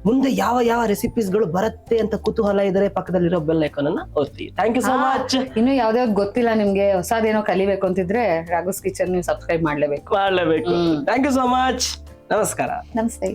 Speaker 1: ಮುಂದೆ ಯಾವ ಯಾವ ರೆಸಿಪೀಸ್ಗಳು ಬರುತ್ತೆ ಅಂತ ಕುತೂಹಲ ಇದ್ರೆ ಪಕ್ಕದಲ್ಲಿರೋ ಬೆಲ್ ಐಕಾನ್ ಅನ್ನ ಒತ್ತಿ. Thank you so much.
Speaker 2: ಇನ್ನು ಯಾವ್ದಾವ್ದು ಗೊತ್ತಿಲ್ಲ ನಿಮ್ಗೆ, ಹೊಸದೇನೋ ಕಲಿಬೇಕು ಅಂತಿದ್ರೆ ರಾಘುಸ್ ಕಿಚನ್ ನೀವು ಸಬ್ಸ್ಕ್ರೈಬ್ ಮಾಡ್ಲೇಬೇಕು.
Speaker 1: Thank you so much. ನಮಸ್ಕಾರ.
Speaker 2: ನಮಸ್ತೆ.